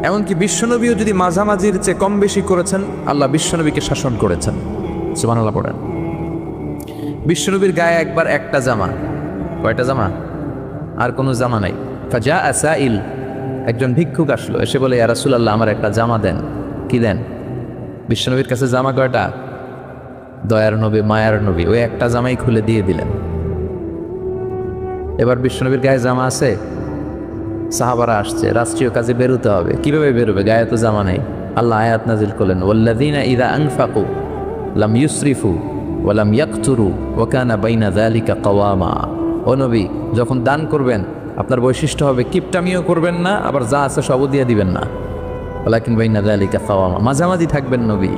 এমনকি বিশ্বনবীও যদি মাঝামাঝির চেয়ে কম বেশি করেছেন, আল্লাহ বিশ্বনবীকে শাসন করেছেন। সুবহানাল্লাহ পড়েন। বিশ্বনবীর গায়ে একবার একটা জামা। কয়টা জামা? আর কোনো জামা নাই। ফাজা আসাইল, একজন ভিক্ষুক আসলো, এসে বলে, ইয়া রাসূলুল্লাহ, আমার একটা জামা দেন। কি দেন? বিশ্বনবীর কাছে জামা কয়টা? দয়ার নবী, মায়ার নবী, ওই একটা জামাই খুলে দিয়ে দিলেন। এবার বিশ্বনবীর গায়ে জামা আছে, সাহাবারা আসছে, রাষ্ট্রীয় কাজে বেরোতে হবে। কিভাবে বেরোবে? গায়ে তো জামা নেই। আল্লাহ আয়াত নাজিল করলেন, ওয়াল্লাযীনা ইযা আনফাকু লাম ইউসরিফু ওয়া লাম ইয়াকতুরু ওয়া কানা বাইনা যালিকা কাওয়ামা। ও নবী, যখন দান করবেন আপনার বৈশিষ্ট্য হবে কিপটামিও করবেন না, আবার যা আছে সবও দিয়ে দিবেন না। ওয়ালাকিন বাইনা যালিকা কাওয়ামা, মাঝামাঝি থাকবেন নবী।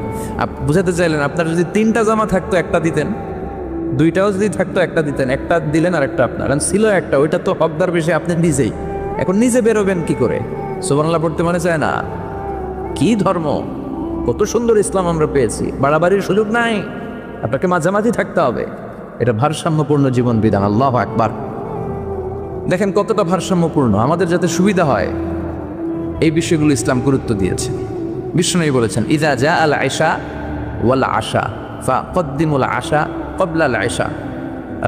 বুঝাতে চাইলেন, আপনার যদি 3টা জামা থাকতো একটা দিতেন, 2টাও যদি থাকতো একটা দিতেন। একটা দিলেন আর একটা আপনার। ছিল একটা, ওইটা তো হকদার বেশি আপনি নিজেই। এখন নিজে বেরোবেন কি করে? সুবহানাল্লাহ পড়তে মনে চায় না? কি ধর্ম! কত সুন্দর ইসলাম আমরা পেয়েছি। বাড়াবাড়ির সুযোগ নাই, আপনাকে মাঝামাঝি থাকতে হবে। এটা ভারসাম্যপূর্ণ জীবন বিধান। আল্লাহু আকবার। দেখেন কতটা ভারসাম্যপূর্ণ। আমাদের যাতে সুবিধা হয় এই বিষয়গুলো ইসলাম গুরুত্ব দিয়েছে। বিশ্বনবী বলেছেন, ইযা জা আল আশা ওয়াল আশা ফাকদ্দিমুল আশা ক্বাবলা আল আশা।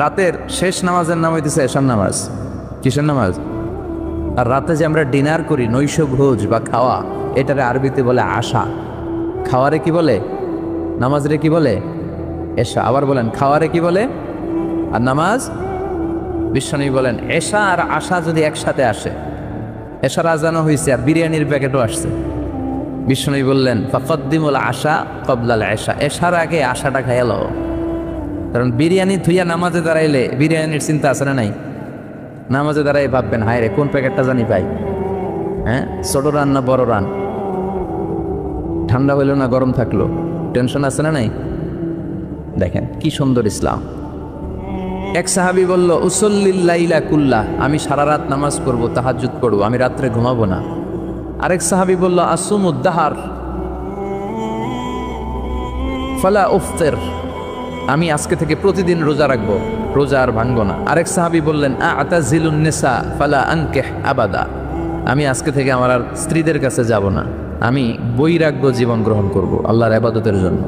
রাতের শেষ নামাজের নাম হইতেছে এশার নামাজ। কিসের নামাজ? আর রাতে যে আমরা ডিনার করি, নৈশ ভোজ বা খাওয়া, এটারে আরবিতে বলে আশা। খাওয়ারে কি বলে? নামাজরে কি বলে? এশা। আবার বলেন, খাওয়ারে কি বলে? আর নামাজ? বিশ্বনবী বলেন, এশা আর আশা যদি একসাথে আসে, এশার আজানও হয়েছে আর বিরিয়ানির প্যাকেটও আসছে, বিশ্বনবী বললেন, ফাকদ্দিমুল আশা ক্বাবলাল আশা, এশার আগে আশাটা খাইয়া লও। কারণ বিরিয়ানি থুইয়া নামাজে দাঁড়াইলে বিরিয়ানির চিন্তা আছে না নাই? নামাজে দাঁড়াই ভাববেন, হায় রে, কোন প্যাকেটটা জানি পাই। হ্যাঁ, ছোট রান না বড় রান, ঠান্ডা হইল না গরম থাকলো, টেনশন আছে না নাই? দেখেন কি সুন্দর ইসলাম। এক সাহাবী বলল, উসল্লিল লাইলা কুল্লাহ, আমি সারা রাত নামাজ পড়বো, তাহাজ্জুদ পড়বো, আমি রাত্রে ঘুমাবো না। আরেক সাহাবী বলল, আসুমুদ্দাহার ফালা উফতির, আমি আজকে থেকে প্রতিদিন রোজা রাখবো, রোজা আর ভাঙবো না। আরেক সাহাবী বললেন, আতাজিলুন নিসা ফালা আনকিহ আবাদা, আমি আজকে থেকে আমার আর স্ত্রীদের কাছে যাব না, আমি বৈরাগ্য জীবন গ্রহণ করব আল্লাহর ইবাদতের জন্য।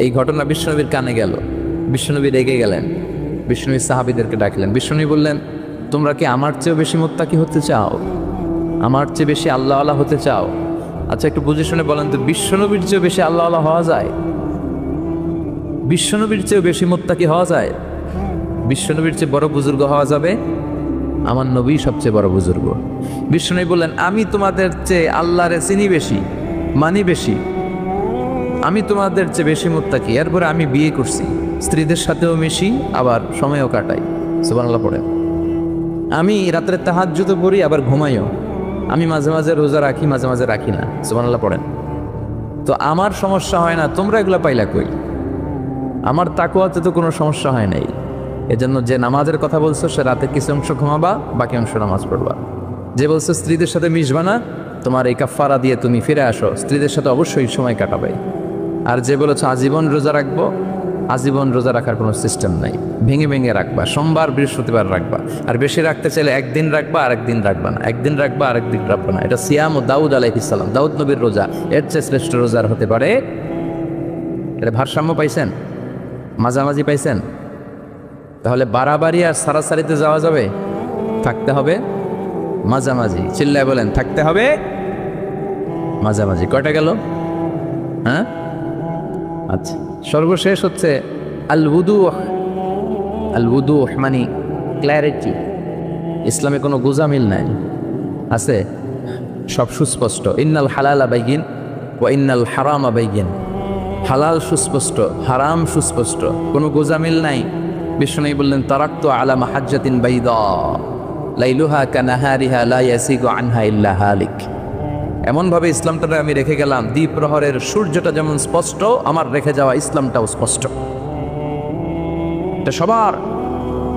এই ঘটনা বিশ্বনবীর কানে গেল, বিশ্বনবী রেগে গেলেন, বিশ্বনবী সাহাবীদেরকে ডাকলেন। বিশ্বনবী বললেন, তোমরা কি আমার চেয়েও বেশি মুত্তাকি হতে চাও? আমার চেয়ে বেশি আল্লাহ আল্লাহ হতে চাও? আচ্ছা একটু বুঝে শুনে বলেন তো, বিশ্বনবীর চেয়েও বেশি আল্লাহ আল্লাহ হওয়া যায়? বিশ্বনবীর চেয়েও বেশি মুত্তাকি হওয়া যায়? বিশ্বনবীর চেয়ে বড় বুজুর্গ হওয়া যাবে? আমার নবী সবচেয়ে বড় বুজুর্গ। বিশ্বনবী বললেন, আমি তোমাদের চেয়ে আল্লাহরে চিনি বেশি, মানি বেশি, আমি তোমাদের চেয়ে বেশি মুত্তাকি। এরপরে আমি বিয়ে করছি, স্ত্রীদের সাথেও মিশি, আবার সময়ও কাটাই। সুবহানাল্লাহ পড়েন। আমি রাত্রে তাহাজ্জুদও পড়ি, আবার ঘুমাইও। আমি মাঝে মাঝে রোজা রাখি, মাঝে মাঝে রাখি না। সুবহানাল্লাহ পড়েন। তো আমার সমস্যা হয় না, তোমরা এগুলো পাইলা কই? আমার তাকওয়াতে তো কোনো সমস্যা হয় নাই। এজন্য যে নামাজের কথা বলছো, সে রাতে কিছু অংশ ঘুমাবা, বাকি অংশ নামাজ পড়বা। যে বলছো স্ত্রীদের সাথে মিশবা না, তোমার এই কাফারা দিয়ে তুমি ফিরে আসো, স্ত্রীদের সাথে অবশ্যই সময় কাটাবে। আর যে বলেছো আজীবন রোজা রাখবো, আজীবন রোজা রাখার কোনো সিস্টেম নাই, ভেঙে ভেঙে রাখবা, সোমবার বৃহস্পতিবার রাখবা। আর বেশি রাখতে চাইলে একদিন রাখবা, আর একদিন রাখবা না, একদিন রাখবা আর একদিন রাখবা না। এটা সিয়াম ও দাউদ আলাইহিস সালাম, দাউদ নবীর রোজা, এর চেয়ে শ্রেষ্ঠ রোজার হতে পারে? এটা ভারসাম্য পাইছেন? মাঝামাঝি পাইছেন? তাহলে বাড়াবাড়ি আর সারাসারিতে যাওয়া যাবে? থাকতে হবে মাঝামাঝি। চিল্লায় বলেন, থাকতে হবে মাঝামাঝি। কয়টা গেল? হ্যাঁ, আচ্ছা। সর্বশেষ হচ্ছে আল উদুহ। আল উদুহ মানে ক্ল্যারিটি। ইসলামে কোনো গোজামিল নাই, আছে সব সুস্পষ্ট। ইন্নাল হালালা বাইয়িন ওয়া ইন্নাল হারামা বাইয়িন, হালাল সুস্পষ্ট, হারাম সুস্পষ্ট, কোনো গোজামিল নাই। বিশ্বনবী বললেন, তারাকতু আলা মাহাজ্জাতিন বাইদা লাইলুহা কানাহারিহা লা ইয়াসিগু আনহা ইল্লা হালিক। এমনভাবে ইসলামটা আমি রেখে গেলাম, দ্বীপ প্রহরের সূর্যটা যেমন স্পষ্ট, আমার রেখে যাওয়া ইসলামটাও স্পষ্ট। এটা সবার,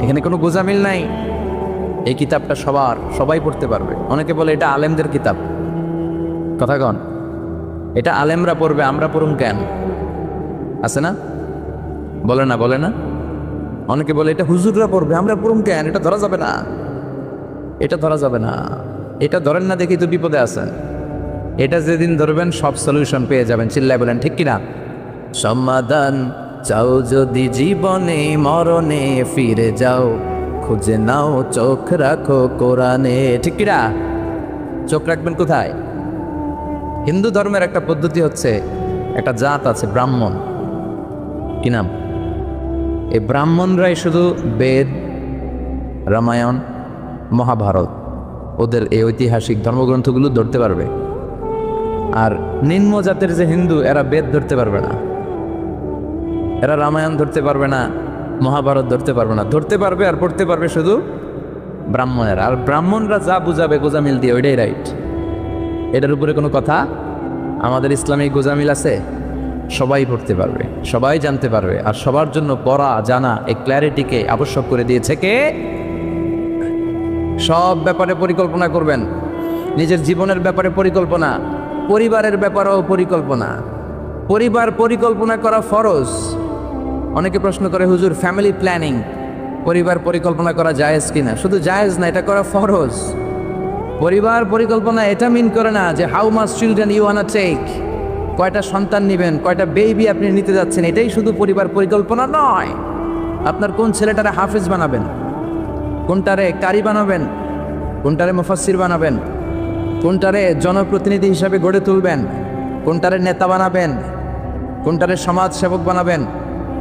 এখানে কোনো গোজামিল নাই। এই কিতাবটা সবার, সবাই পড়তে পারবে। অনেকে বলে এটা আলেমদের কিতাব, কথা কন, এটা আলেমরা পড়বে, আমরা পড়ুন কেন? আছে না? বলে না, বলে না? অনেকে বলে এটা হুজুররা পড়বে, আমরা পড়ুন কেন? এটা ধরা যাবে না, এটা ধরা যাবে না। এটা ধরেন না দেখি তো বিপদে আছেন। এটা যেদিন ধরবেন সব সলিউশন পেয়ে যাবেন। চিল্লায় বলেন ঠিক কিনা? সমাধান চাও যদি জীবনে, মরণে ফিরে যাও, খুঁজে নাও চোখ রাখো কোরআনে। ঠিক কিনা? চোখ রাখবেন কোথায়? হিন্দু ধর্মের একটা পদ্ধতি হচ্ছে, একটা জাত আছে ব্রাহ্মণ, কি নাম? এই ব্রাহ্মণরাই শুধু বেদ, রামায়ণ, মহাভারত, ওদের এই ঐতিহাসিক ধর্মগ্রন্থগুলো ধরতে পারবে। আর নিম্ন জাতের যে হিন্দু, এরা বেদ ধরতে পারবে না, এরা রামায়ণ ধরতে পারবে না, মহাভারত ধরতে পারবে না। ধরতে পারবে আর পড়তে পারবে শুধু ব্রাহ্মণেরা। আর ব্রাহ্মণরা যা বুঝাবে গোজামিল দিয়ে, ওইটাই রাইট। এটার উপরে কোনো কথা? আমাদের ইসলামে গোজামিল আছে? সবাই পড়তে পারবে, সবাই জানতে পারবে। আর সবার জন্য পড়া জানা, এই ক্ল্যারিটিকে আবশ্যক করে দিয়েছে কে? সব ব্যাপারে পরিকল্পনা করবেন, নিজের জীবনের ব্যাপারে পরিকল্পনা, পরিবারের ব্যাপারেও পরিকল্পনা। পরিবার পরিকল্পনা করা ফরজ। অনেকে প্রশ্ন করে, হুজুর ফ্যামিলি প্ল্যানিং, পরিবার পরিকল্পনা করা জায়েজ কিনা? শুধু জায়েজ না, এটা করা ফরজ। পরিবার পরিকল্পনা এটা মিন করে না যে how much children you wanna take, কয়টা সন্তান নেবেন, কয়টা বেবি আপনি নিতে যাচ্ছেন, এটাই শুধু পরিবার পরিকল্পনা নয়। আপনার কোন ছেলেটারে হাফেজ বানাবেন, কোনটারে কারি বানাবেন, কোনটারে মুফাসসির বানাবেন, কোনটারে জনপ্রতিনিধি হিসাবে গড়ে তুলবেন, কোনটারে নেতা বানাবেন, কোনটারে সমাজ সেবক বানাবেন,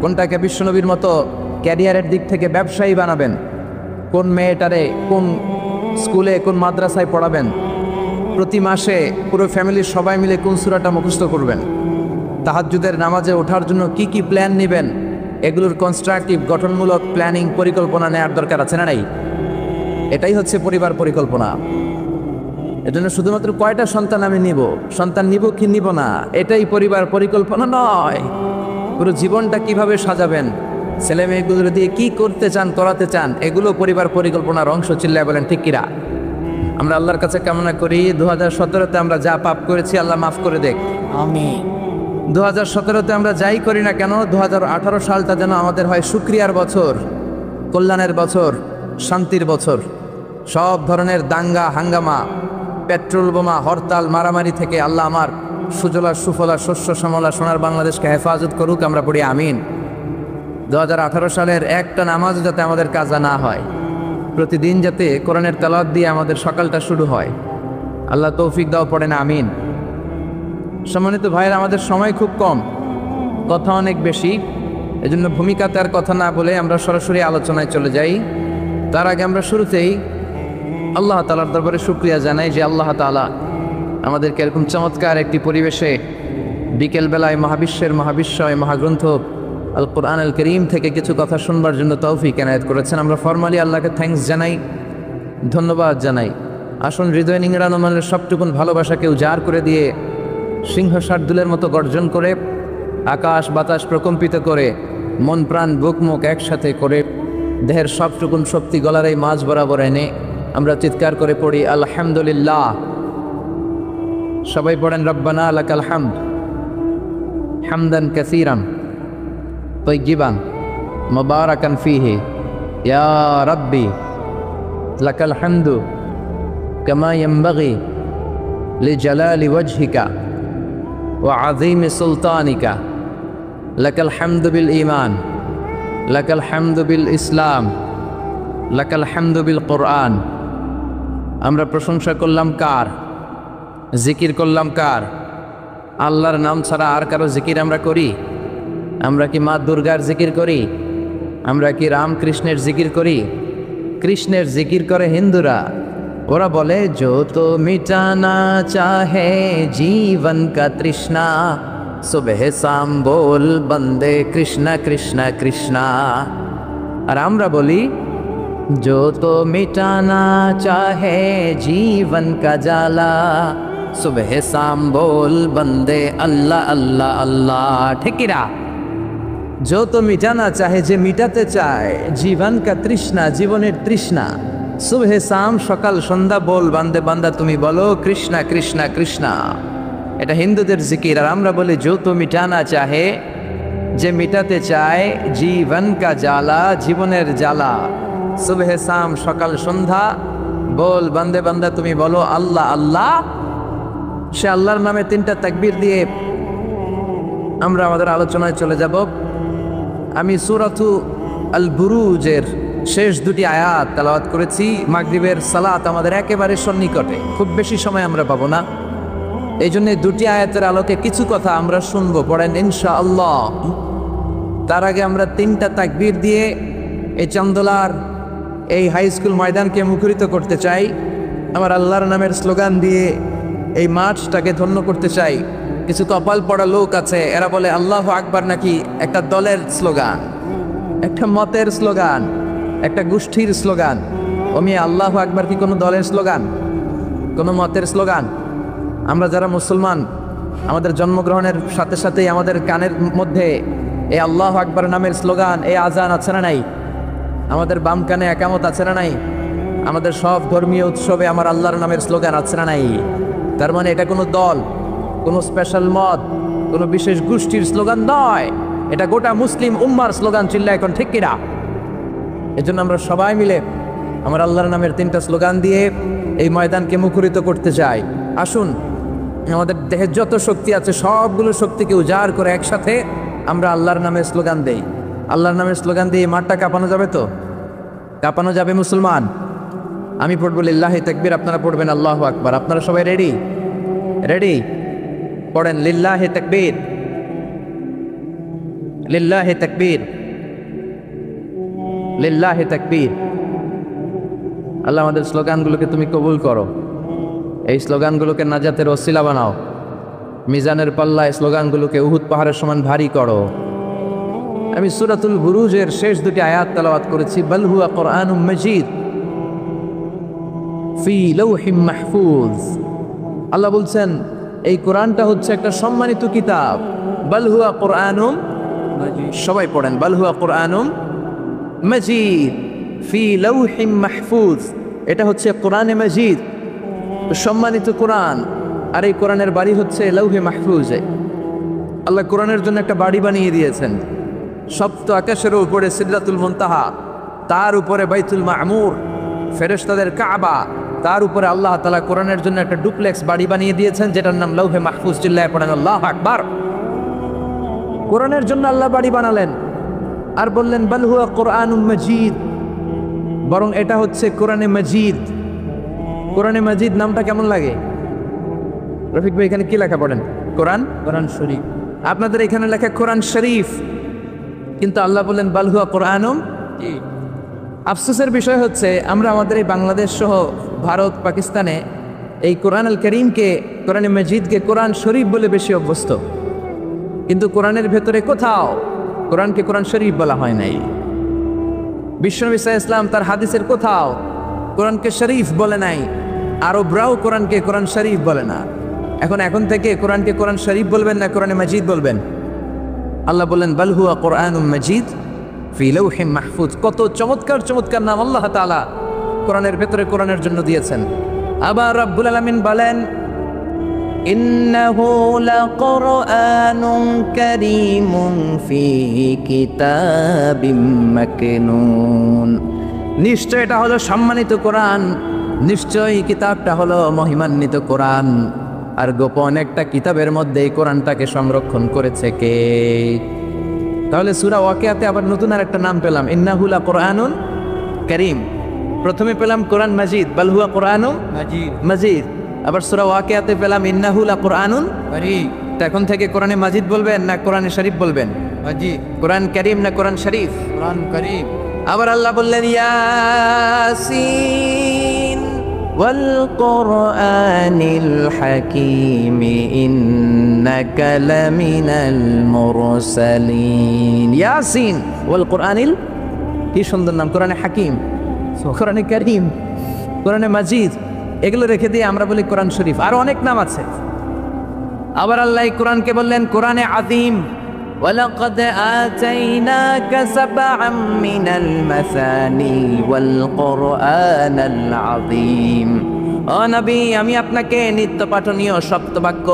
কোনটাকে বিশ্বনবীর মতো ক্যারিয়ারের দিক থেকে ব্যবসায়ী বানাবেন, কোন মেয়েটারে কোন স্কুলে কোন মাদ্রাসায় পড়াবেন, প্রতি মাসে পুরো ফ্যামিলির সবাই মিলে কোন সূরাটা মুখস্থ করবেন, তাহাজ্জুদের নামাজে ওঠার জন্য কি কি প্ল্যান নেবেন, এগুলোর কনস্ট্রাকটিভ গঠনমূলক প্ল্যানিং পরিকল্পনা নেওয়ার দরকার আছে না নাই? এটাই হচ্ছে পরিবার পরিকল্পনা। এজন্য শুধুমাত্র কয়টা সন্তান আমি নিব, সন্তান নিব কি নিব না, এটাই পরিবার পরিকল্পনা নয়। পুরো জীবনটা কিভাবে সাজাবেন, ছেলে মেয়েগুলো দিয়ে কি করতে চান, করাতে চান, এগুলো পরিবার পরিকল্পনার অংশ। চিল্লায় বলেন ঠিক কিরা? আমরা আল্লাহর কাছে কামনা করি 2017-তে আমরা যা পাপ করেছি আল্লাহ মাফ করে দেখ। আমিন। 2017-তে আমরা যাই করি না কেন 2018 সালটা যেন আমাদের হয় শুকরিয়ার বছর, কল্যাণের বছর, শান্তির বছর। সব ধরনের দাঙ্গা হাঙ্গামা, পেট্রোল বোমা, হরতাল, মারামারি থেকে আল্লাহ আমার সুজলা সুফলা শস্য শ্যামলা সোনার বাংলাদেশকে হেফাজত করুক। আমরা পড়ি আমিন। 2018 সালের একটা নামাজও যাতে আমাদের কাজা না হয়, প্রতিদিন যাতে কোরআনের তেলাওয়াত দিয়ে আমাদের সকালটা শুরু হয়, আল্লাহ তৌফিক দাও, পড়েন আমিন। সম্মানিত ভাইয়ের, আমাদের সময় খুব কম, কথা অনেক বেশি, এজন্য ভূমিকাতে আর কথা না বলে আমরা সরাসরি আলোচনায় চলে যাই। তার আগে আমরা শুরুতেই আল্লাহ তাআলার দরবারে শুকরিয়া জানাই যে আল্লাহ তাআলা আমাদেরকে এরকম চমৎকার একটি পরিবেশে বিকেলবেলায় মহাবিশ্বের মহাবিশ্বয় মহাগ্রন্থ আল কোরআন আল করিম থেকে কিছু কথা শুনবার জন্য তৌফিক এনায়েত করেছেন। আমরা ফরমালি আল্লাহকে থ্যাঙ্কস জানাই, ধন্যবাদ জানাই। আসুন হৃদয় নিংড়ানো মনের সবটুকুন ভালোবাসাকে উজাড় করে দিয়ে সিংহ শার্দুলের মতো গর্জন করে, আকাশ বাতাস প্রকম্পিত করে, মন প্রাণ বুক মুখ একসাথে করে, দেহের সবটুকুন শক্তি গলার এই মাঝ বরাবর এনে আমরা চিৎকার করে পড়ি আলহামদুলিল্লাহ। সবাই পড়েন রব্বানা লাকাল হামদ হামদান কাসীরান তাইয়িবান মুবারাকান ফীহি ইয়া রাব্বি লাকাল হামদু কামা ইয়ানবাগি লিজালালি ওয়াজহিকা ওয়া আযীমি সুলতানিকা লাকাল হামদু বিল ঈমান লাকাল হামদু বিল ইসলাম লাকাল হামদু বিল কোরআন। আমরা প্রশংসা করলাম কার? জিকির করলাম কার? আল্লাহর নাম ছাড়া আর কারো জিকির আমরা করি? আমরা কি মা দুর্গার জিকির করি? আমরা কি রামকৃষ্ণের জিকির করি? কৃষ্ণের জিকির করে হিন্দুরা। ওরা বলে जो तो मिटाना चाहे जीवन का तृष्णा सुबह शाम बोल बंदे कृष्णा कृष्णा कृष्णा। আর আমরা বলি जो तो मिटाना चाहे जीवन का जाला सुबह शाम बोल बंदे अल्लाह अल्लाह अल्लाह। ठिकिरा? जो तो मिटाना चाहे, যে মিটাতে চায়, জীবন কা তৃষ্ণা, জীবনের তৃষ্ণা, সুবহে শাম সকাল সন্ধ্যা বল বান্দে বান্দা তুমি বলো কৃষ্ণা কৃষ্ণা কৃষ্ণা। এটা হিন্দুদের জিকির। আর আমরা বলি जो तो मिटाना चाहे, যে মিটাতে চায়, জীবন কা জ্বালা, জীবনের জ্বালা, সুবহে শাম সকাল সন্ধ্যা বল বান্দে বান্দা তুমি বলো আল্লাহ আল্লাহ। সে আল্লাহর নামে তিনটা তাকবীর দিয়ে আমরা আমাদের আলোচনায় চলে যাব। আমি সূরাতু আল বুরুজের শেষ দুটি আয়াত তেলাওয়াত করেছি। মাগরিবের সালাত আমাদের একেবারে সন্নিকটে, খুব বেশি সময় আমরা পাবো না, এই জন্য দুটি আয়াতের আলোকে কিছু কথা আমরা শুনবো। পড়েন ইনশাআল্লাহ। তার আগে আমরা তিনটা তাকবীর দিয়ে এই চান্দোলার এই হাই স্কুল ময়দানকে মুখরিত করতে চাই। আমার আল্লাহর নামের স্লোগান দিয়ে এই মাঠটাকে ধন্য করতে চাই। কিছু কপাল পড়া লোক আছে, এরা বলে আল্লাহু আকবার নাকি একটা দলের স্লোগান, একটা মতের স্লোগান, একটা গোষ্ঠীর স্লোগান। ওমি আল্লাহু আকবার কি কোনো দলের স্লোগান, কোনো মতের স্লোগান? আমরা যারা মুসলমান, আমাদের জন্মগ্রহণের সাথে সাথেই আমাদের কানের মধ্যে এই আল্লাহু আকবার নামের স্লোগান, এই আজান আছে না নাই? আমাদের বাম কানে একামত আছে না নাই? আমাদের সব ধর্মীয় উৎসবে আমার আল্লাহর নামের স্লোগান আছে না নাই? তার মানে এটা কোনো দল, কোনো স্পেশাল মত, কোনো বিশেষ গোষ্ঠীর স্লোগান নয়, এটা গোটা মুসলিম উম্মার স্লোগান। চিল্লা এখন ঠিক কিনা? এজন্য আমরা সবাই মিলে আমার আল্লাহর নামের তিনটা স্লোগান দিয়ে এই ময়দানকে মুখরিত করতে চাই। আসুন, আমাদের দেহের যত শক্তি আছে সবগুলো শক্তিকে উজাড় করে একসাথে আমরা আল্লাহর নামের স্লোগান দেই। আল্লাহর নামের স্লোগান দিয়ে মাঠটা কাঁপানো যাবে তো? কাঁপানো যাবে মুসলমান? আমি পড়বো লিল্লাহি তাকবীর, আপনারা পড়বেন আল্লাহু আকবার। আপনারা সবাই রেডি? রেডি? পড়েন লিল্লাহি তাকবীর, লিল্লাহি তাকবীর, লিল্লাহি তাকবীর। আল্লাহ আমাদের স্লোগানগুলোকে তুমি কবুল করো, এই স্লোগানগুলোকে নাজাতের ওসিলা বানাও, মিজানের পাল্লায় স্লোগানগুলোকে উহুদ পাহাড়ের সমান ভারী করো। আমি সূরাতুল বুরুজের শেষ দুটি আয়াত তেলাওয়াত করেছি। বাল হুয়া কুরআনুম মাজিদ ফি লাউহিম মাহফুজ। আল্লাহ বলছেন এই কোরআনটা হচ্ছে একটা সম্মানিত কিতাব। বাল হুয়া কুরআনুম সবাই পড়েন, বাল হুয়া কুরআনুম মাজিদ ফি লাউহিম মাহফুজ। এটা হচ্ছে কোরআনে মাজিদ, সম্মানিত কোরআন। আর এই কোরআনের বাড়ি হচ্ছে লাউহে মাহফুজে। আল্লাহ কোরআনের জন্য একটা বাড়ি বানিয়ে দিয়েছেন সপ্ত আকাশের উপরে সিদরাতুল মুনতাহা, তার উপরে বাইতুল মামুর, ফেরেশতাদের কাবা, তার উপরে আল্লাহ তাআলা কোরআনের জন্য একটা ডুপ্লেক্স বাড়ি বানিয়ে দিয়েছেন যেটার নাম লাউহে মাহফুজ। চিল্লায়ে পড়েন আল্লাহু আকবার। কোরআনের জন্য আল্লাহ বাড়ি বানালেন আর বললেন বাল হুয়া কুরআনুম মাজিদ, বরং এটা হচ্ছে কোরআনে মাজিদ। কোরআনে মাজিদ নামটা কেমন লাগে? রফিক ভাই এখানে কি লেখা পড়েন? কোরআন, কোরআন শরীফ। আপনাদের এখানে লেখা কোরআন শরীফ, কিন্তু আল্লাহ বললেন বাল হুয়া কুরআনুম। আফসোসের বিষয় হচ্ছে আমরা আমাদের এই বাংলাদেশ সহ ভারত, পাকিস্তানে এই কোরআন আল করিমকে, কোরআনে মাজিদকে কোরআন শরীফ বলে বেশি অভ্যস্ত, কিন্তু কোরআনের ভেতরে কোথাও কোরআনকে কোরআন শরীফ বলা হয় নাই। বিশ্বনবী সাল্লাল্লাহু আলাইহি ওয়াসাল্লাম তার হাদিসের কোথাও কোরআনকে শরীফ বলে নাই। আরবরাও কোরআনকে কোরআন শরীফ বলে না। এখন থেকে কোরআনকে কোরআন শরীফ বলবেন না কোরআনে মাজিদ বলবেন? আল্লাহ বললেন বাল হুয়া কুরআনুম মাজিদ ফি লাউহিম মাহফুজ। কত চমৎকার চমৎকার নাম আল্লাহ তাআলা কোরআনের ভেতরে কোরআনের জন্য দিয়েছেন। আবার রব্বুল আলামিন বলেন ইন্নাহু লাকুরআনুন কারীমুন ফি কিতাবিম মাকনুন। নিশ্চয় এটা হলো সম্মানিত কোরআন, নিশ্চয়ই কিতাবটা হলো মহিমান্বিত কোরআন। আর গোপন একটা কিতাবের মধ্যে এই কোরআনটাকে সংরক্ষণ করেছে কে? তাহলে সূরা ওয়াকিয়াতে আবার নতুন আর একটা নাম পেলাম, ইন্নাহু লাকুরআনুন কারীম। প্রথমে পেলাম কোরআন মাজিদ, বাল হুয়া কুরআনুম মাজিদ। আবার সূরা ওয়াকিয়াতে পেলাম ইন্নাহু লাকুরআনুন কারীম। এখন থেকে কোরআনে মাজিদ বলবেন না কোরআনে শরীফ বলবেন? মাজিদ। কোরআন কারীম না কোরআন শরীফ? কোরআন কারীম। আবার আল্লাহ বললেন ইয়াসিন ওয়াল কুরআনিল হাকীম ইন্নাকা লামিনাল মুরসালিন। ইয়াসিন ওয়াল কুরআনিল, কি সুন্দর নাম! কোরআনে হাকীম, কোরআনে কারীম, কোরআনে মাজিদ, এগুলো রেখে দিয়ে আমরা বলি কোরআন শরীফ। আরো অনেক নাম আছে। আবার আল্লাহ কোরআনকে বললেন কোরআনে আযীম, ওয়ালাকাদ আতাইনাকা সাবআম মিনাল মাসানি ওয়াল কুরআনাল আযীম। ও নবী, আমি আপনাকে নিত্য পাঠনীয় সপ্তবাক্য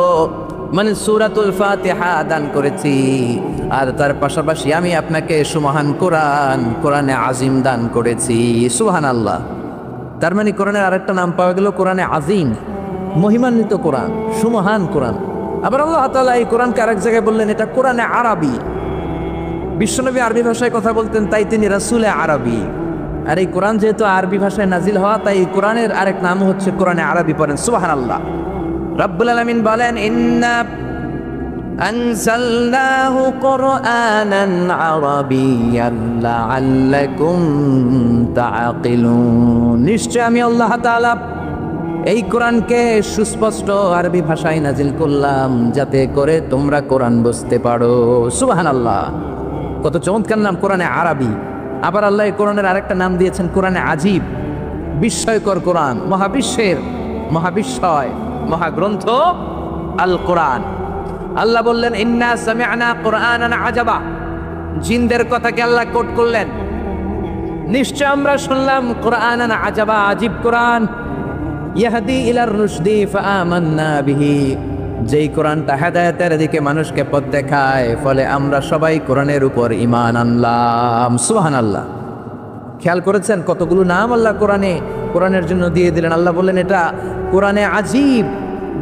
মানে সূরাতুল ফাতিহা দান করেছি, আর তার পাশাপাশি আমি আপনাকে সুমহান কোরআন, কোরআনে আযীম দান করেছি। সুবহানাল্লাহ। তার মানে কোরআনের আরেকটা নাম পাওয়া গেল কোরআনে আযীম, মহিমান্বিত কোরআন, সুমহান কোরআন। আবার আল্লাহ তাআলা এই কোরআনকে আরেক জায়গায় বললেন এটা কোরআনে আরবি। বিশ্বনবী আরবি ভাষায় কথা বলতেন, তাই তিনি রাসূলে আরবি। আর এই কোরআন যেহেতু আরবি ভাষায় নাজিল হওয়া, তাই এই কোরআনের আরেক নাম হচ্ছে কোরআনে আরবি। পড়েন সুবহানাল্লাহ। রব্বুল আলামিন বলেন ইন্না আনজালনাহু কুরআনান আরাবিয়্যান লাআল্লাকুম তাআকিলুন। নিশ্চয় আমি আল্লাহ তাআলা এই কোরআনকে সুস্পষ্ট আরবি ভাষায় নাজিল করলাম যাতে করে তোমরা কোরআন বুঝতে পারো। সুবহানাল্লাহ। কত চমৎকার নাম কোরআনে আরবি। আবার আল্লাহ এই কোরআনের আরেকটা নাম দিয়েছেন কোরআনে আজীব, বিস্ময়কর কোরআন, মহাবিশ্বের মহাবিস্ময় মহাগ্রন্থ আল কোরআন। আল্লাহ বললেন ইন্না সামি'না কুরআনান আজাবা। জিনদের কথাকে আল্লাহ কোট করলেন, নিশ্চয় আমরা শুনলাম কুরআনান আজাবা, আজীব কোরআন। ইয়াহদি ইলার রুশদি ফাআমান্না বিহি। যেই কোরআনটা হেদায়েতের দিকে মানুষকে পথ দেখায়, ফলে আমরা সবাই কোরআনের উপর ঈমান আনলাম। সুবহানাল্লাহ। খেয়াল করেছেন কতগুলো নাম আল্লাহ কোরআনের জন্য দিয়ে দিলেন। আল্লাহ বললেন এটা কোরআনে আজীব,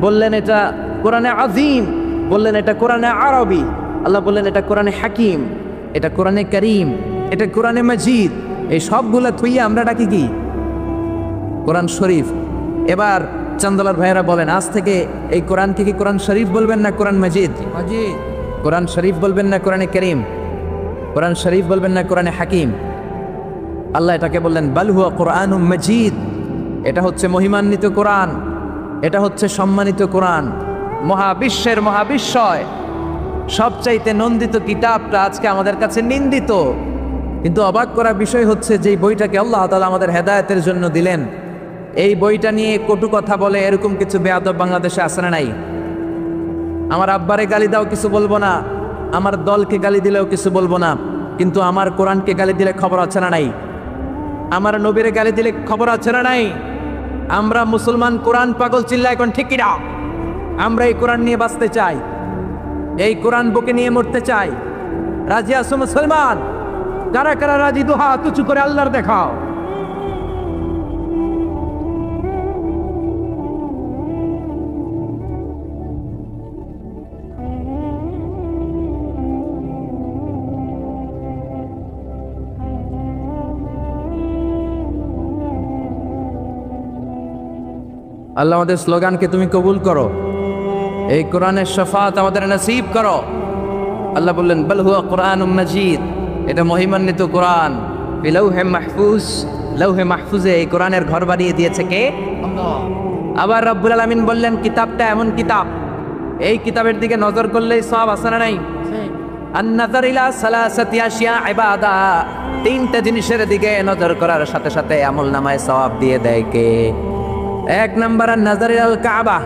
বললেন এটা কোরআনে আযীম, বললেন এটা কোরআনে আরবি, আল্লাহ বললেন এটা কোরআনে হাকিম, এটা কোরআনে কারীম, এটা কোরআনে মাজিদ। এই সবগুলা থুইয়া আমরা ডাকি কি? কোরআন শরীফ। এবার চান্দলার ভাইয়েরা বলেন আজ থেকে এই কোরআনকে কি কোরআন শরীফ বলবেন না কোরআন মাজিদ? মাজিদ। কোরআন শরীফ বলবেন না কোরআনে কারীম? কোরআন শরীফ বলবেন না কোরআনে হাকিম? আল্লাহ এটাকে বললেন বাল হুয়া কুরআনুম মাজিদ। এটা হচ্ছে মহিমান্বিত কোরআন, এটা হচ্ছে সম্মানিত কোরআন, মহাবিশ্বের মহাবিস্ময়। সবচাইতে নন্দিত কিতাবটা আজকে আমাদের কাছে নিন্দিত। কিন্তু অবাক করা বিষয় হচ্ছে যে বইটাকে আল্লাহ তাআলা আমাদের হেদায়েতের জন্য দিলেন, এই বইটা নিয়ে কটু কথা বলে এরকম কিছু বেয়াদব বাংলাদেশে আছে না নাই? আমার আব্বারে গালি দাও কিছু বলবো না, আমার দলকে গালি দিলেও কিছু বলবো না, কিন্তু আমার কোরআনকে গালি দিলে খবর আছে না নাই? আমার নবীরে গালি দিলে খবর আছে না নাই? আমরা মুসলমান কোরআন পাগল, চিল্লা এখন ঠিক কিনা? আমরা এই কোরআন নিয়ে বাঁচতে চাই, এই কোরআন বুকে নিয়ে মরতে চাই। রাজি আছো মুসলমান? কারা কারা রাজি? দুহা তুচু করে আল্লাহর দেখাও। আল্লাহ আমাদের স্লোগানকে তুমি কবুল করো, এই কোরআনের শাফাত আমাদের নসিব করো। আল্লাহ বললেন বাল হুয়া কোরআনুম মাজিদ, এটা মহিমান্বিত কোরআন। বিলৌহে মাহফুজ, লৌহে মাহফুজে এই কোরআনের ঘর বানিয়ে দিয়েছে কে? আল্লাহ। আবার রব্বুল আলামিন বললেন কিতাবটা এমন কিতাব, এই কিতাবের দিকে নজর করলেই সওয়াব আছে না নাই? আন-নাযার ইলা সালাসাতি আশিয়া ইবাদা, তিনটা জিনিসের দিকে নজর করার সাথে সাথে আমলনামায় সওয়াব দিয়ে দেয় কে? এক নাম্বার আন-নাযার ইলাল কাবা,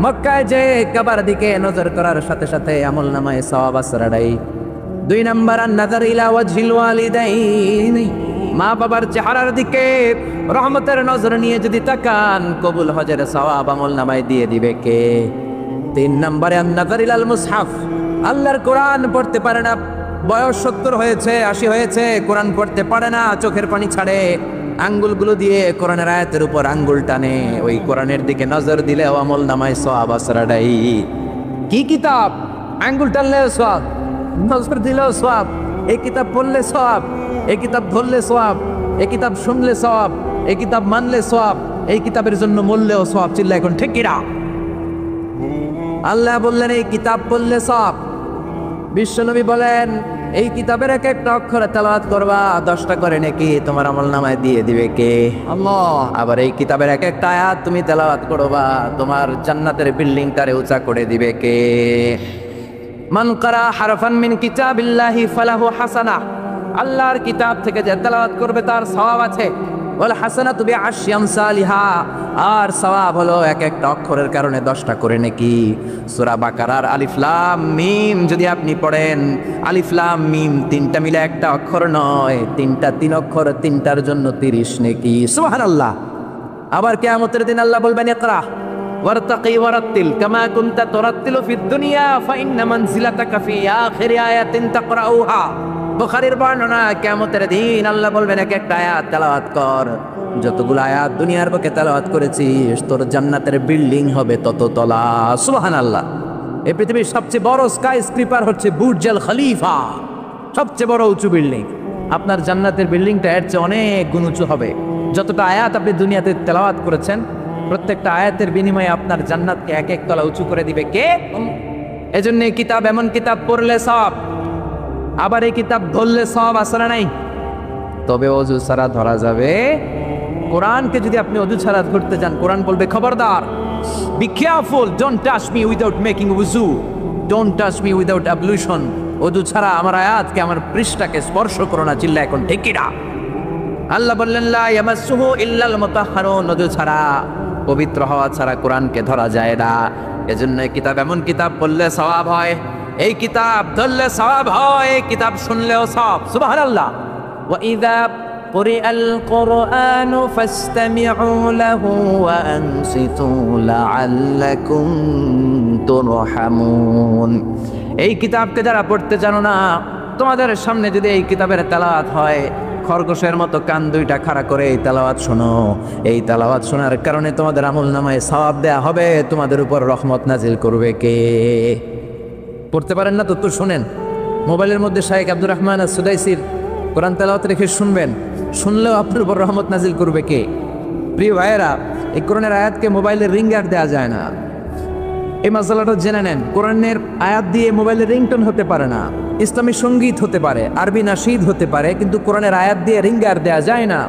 মক্কায় যে কাবার দিকে নজর করার সাথে সাথে আমলনামায় সওয়াব আসরাই। দুই নাম্বার আন-নাযার ইলা ওয়াজহিল ওয়ালিদাইন, মা বাবার চেহারার দিকে রহমতের নজর নিয়ে যদি তাকান, কবুল হজের সওয়াব আমলনামায় দিয়ে দিবে কে? তিন নম্বরে আন-নাযার ইলাল মুসহাফ, আল্লাহর কোরআন পড়তে পারে না, বয়স 70 হয়েছে 80 হয়েছে, কোরআন পড়তে পারে না, চোখের পানি ছাড়ে, আঙ্গুলগুলো দিয়ে কোরআনের আয়াতের উপর আঙ্গুল টানে, ওই কোরআনের দিকে নজর দিলে আমলনামায় সওয়াব আসরাই। কি কিতাব? আঙ্গুল টানলেও সওয়াব, নজর দিলেও সওয়াব, এই কিতাব পড়লে সওয়াব, এই কিতাব ধরলে সওয়াব, এই কিতাব শুনলে সওয়াব, এই কিতাব মানলে সওয়াব, এই কিতাবের জন্য মরলেও সওয়াব। চিল্লা এখন ঠিক কিনা? আল্লাহ বললেন এই কিতাব পড়লে সওয়াব। বিশ্বনবী বলেন এই কিতাবের এক একটা অক্ষরে তেলাওয়াত করবা, 10টা করে নাকি তোমার আমলনামায় দিয়ে দিবে কে? আল্লাহ। আবার এই কিতাবের এক একটা আয়াত তুমি তেলাওয়াত করবা, তোমার জান্নাতের বিল্ডিংটারে উঁচা করে দিবে কে? মান কারা হারফান মিন কিতাবিল্লাহি ফালাহু হাসানাহ, আল্লাহর কিতাব থেকে যে তেলাওয়াত করবে তার সওয়াব আছে। ওয়াল হাসানাতু বিআশরি আমসালিহা, আর সওয়াব হলো এক একটা অক্ষরের কারণে 10টা করে নাকি। সূরা বাকারার আলিফ লাম মিম যদি আপনি পড়েন, আলিফ লাম মিম তিনটা মিলে একটা অক্ষর নয়, তিনটা 3 অক্ষর, তিনটার জন্য 30 নেকি। সুবহানাল্লাহ। আবার কিয়ামতের দিন আল্লাহ বলবেন ইকরা ওয়ারতাকি ওয়ারাত্তিল কামা কুনতা তুরাত্তিলু ফিদ দুনিয়া ফাইন্না মানজিলাতাকা ফি আখিরি আয়াতিন তাকরাউহা। বুখারীর বর্ণনা, কিয়ামতের দিন আল্লাহ বলবেন এক একটা আয়াত তেলাওয়াত কর, যতগুলো আয়াত দুনিয়ার বুকে তেলাওয়াত করেছিস তোর জান্নাতের বিল্ডিং হবে তত তলা। সুবহানাল্লাহ। এই পৃথিবীর সবচেয়ে বড় স্কাই স্ক্রিপার হচ্ছে বুর্জ আল খলিফা, সবচেয়ে বড় উঁচু বিল্ডিং। আপনার জান্নাতের বিল্ডিংটা এর চেয়ে অনেক গুণ উঁচু হবে। যতটা আয়াত আপনি দুনিয়াতে তেলাওয়াত করেছেন, প্রত্যেকটা আয়াতের বিনিময়ে আপনার জান্নাতকে এক এক তলা উঁচু করে দিবে কে? এজন্য এই কিতাব এমন কিতাব পড়লে সওয়াব, আবার এই কিতাব ধরলে সওয়াব আসলে নাই। তবে অজু ছাড়া ধরা যাবে। কোরআনকে যদি আপনি অজু ছাড়া ধরতে যান, কোরআন বলবে খবরদার, be careful, don't touch me without making ওযু, don't touch me without ablution. অজু ছাড়া আমার আয়াতকে, আমার পৃষ্ঠাকে স্পর্শ করো না। চিল্লা এখন ঠিক কিনা? আল্লাহ বললেন লা ইয়ামাসসুহু ইল্লাল মুতাহহারুন, অজু ছাড়া, পবিত্র হওয়া ছাড়া কোরআনকে ধরা যায় না। এজন্য এই কিতাব এমন কিতাব পড়লে সওয়াব হয়, এই কিতাব ধরলে সওয়াব হয়, এই কিতাব শুনলেও সওয়াব। সুবহানাল্লাহ। ওয়া ইযা কুরিআল কুরআনু ফাসতামিউ লাহু ওয়া আনসিতু লাআল্লাকুম তুরহামুন। এই কিতাবকে যারা পড়তে জানো না, তোমাদের সামনে যদি এই কিতাবের তেলাওয়াত হয়, খরগোশের মতো কান দুইটা খাড়া করে এই তেলাওয়াত শোনো। এই তেলাওয়াত শোনার কারণে তোমাদের আমলনামায় সওয়াব দেয়া হবে, তোমাদের উপর রহমত নাজিল করবে কে? পড়তে পারেন না তো শুনেন। মোবাইলের মধ্যে শাইখ আব্দুর রহমান আস-সুদাইসির কোরআন তেলাওয়াত রেখে শুনবেন, শুনলেও আপনার উপর রহমত নাজিল করবে কে? প্রিয় ভাইয়েরা, এই কোরআনের আয়াতকে মোবাইলের রিঙ্গার দেওয়া যায় না। এই মাসালাটা জেনে নেন। কোরআনের আয়াত দিয়ে মোবাইলের রিংটোন হতে পারে না, ইসলামী সঙ্গীত হতে পারে, আরবি নাশিদ হতে পারে, কিন্তু কোরআনের আয়াত দিয়ে রিঙ্গার দেওয়া যায় না।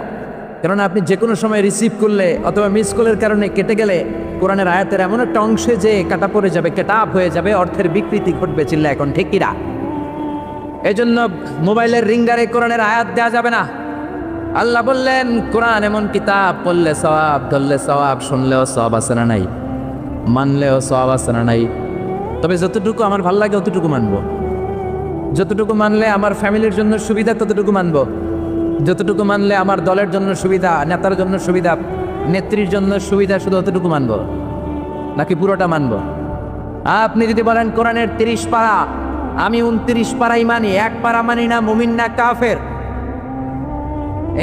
কারণ আপনি যে কোনো সময় রিসিভ করলে অথবা মিস কলের কারণে কেটে গেলে কোরআনের আয়াতের এমন একটা অংশে যে কাটা পড়ে যাবে, কেটাপ হয়ে যাবে, অর্থের বিকৃতি ঘটবে। চিল্লা এখন ঠিক কিনা? এই জন্য মোবাইলের রিঙ্গারে কোরআনের আয়াত দেওয়া যাবে না। আল্লাহ বললেন কোরআন এমন কিতাব, পড়লে সওয়াব, ধরলে সওয়াব, শুনলেও সওয়াব আছে না নাই, মানলেও সওয়াব আছে না নাই। তবে যতটুকু আমার ভালো লাগে অতটুকু মানবো। যতটুকু মানলে আমার ফ্যামিলির জন্য সুবিধা ততটুকু মানবো, যতটুকু মানলে আমার দলের জন্য সুবিধা, নেতার জন্য সুবিধা, নেত্রীর জন্য সুবিধা, শুধু অতটুকু মানবো নাকি পুরোটা মানবো? আপনি যদি বলেন কোরআনের 30 পারা, আমি 29 পারাই মানি, 1 পারা মানি না, মুমিন না কাফের।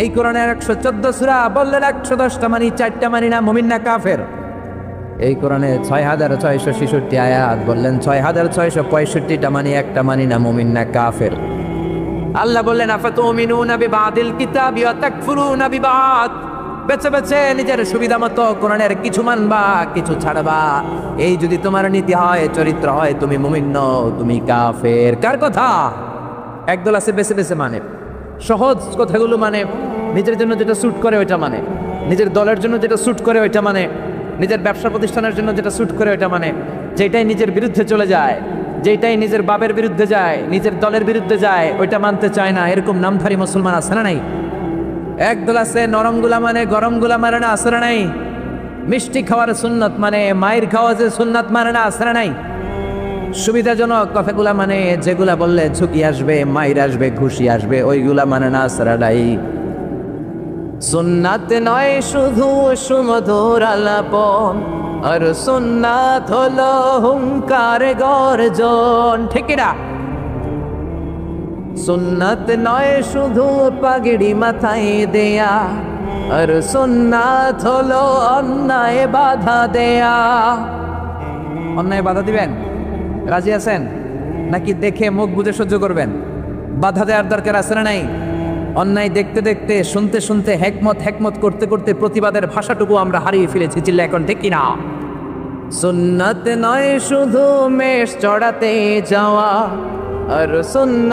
এই কোরআনের 114 সূরা বললেন 110টা মানি, 4টা মানি না, মুমিন না কাফের। এই কোরআনে 6666 আয়াত বললেন 6665টা মানি, 1টা মানি না, মুমিন না কাফের। আল্লাহ বললেন আফাতুমিনুনা বিবাদিল কিতাবি ওয়া তাকফুরুনা বিবাদ। বেছে বেছে নিজের সুবিধা মতো কোরআনের কিছু মানবা, কিছু ছাড়বা। এই যদি তোমার নীতি হয়, চরিত্র হয়, তুমি মুমিন নও, তুমি কাফের। কার কথা? একদল আছে বেছে বেছে মানে, সহজ কথাগুলো মানে, নিজের জন্য যেটা স্যুট করে ওইটা মানে, নিজের দলের জন্য যেটা স্যুট করে ওইটা মানে, নিজের ব্যবসা প্রতিষ্ঠানের জন্য যেটা স্যুট করে ওইটা মানে, যেটাই নিজের বিরুদ্ধে চলে যায়, যেটাই নিজের বাপের বিরুদ্ধে যায়, নিজের দলের বিরুদ্ধে যায়, ওইটা মানতে চায় না। এরকম নামধারী মুসলমান আছে না নাই? একদল আছে নরম গুলা মানে, গরম গুলা মানে না, আছে না নাই? মিষ্টি খাওয়ার সুন্নত মানে, মায়ের খাওয়া যে সুন্নাত মানে না, আছে না নাই? সুবিধাজনক কথাগুলা মানে, যেগুলা বললে ঝুঁকি আসবে, মায়ের আসবে, ঘুষি আসবে, ওইগুলা মানে না, আছে না নাই? সুন্নাত নয় শুধু সুমধুর আলাপন, আর সুন্নাত হলো হুঙ্কার গর্জন। ঠিক না? সুন্নাত নয় শুধু পাগড়ি মাথায় দেয়া, আর সুন্নাত হলো অন্যায় বাধা দেয়া। অন্যায় বাধা দিবেন? রাজি আছেন নাকি দেখে মুখ বুজে সহ্য করবেন? বাধা দেওয়ার দরকার আছে না নাই? অন্যায় দেখতে দেখতে, শুনতে শুনতে, হেকমত করতে করতে প্রতিবাদের ভাষাটুকু আমরা হারিয়ে ফেলেছি। চিল্লা এখন ঠিক কিনা? সুন্নাত নয় শুধু মেষ চড়াতে যাওয়া, আর সুন্নাত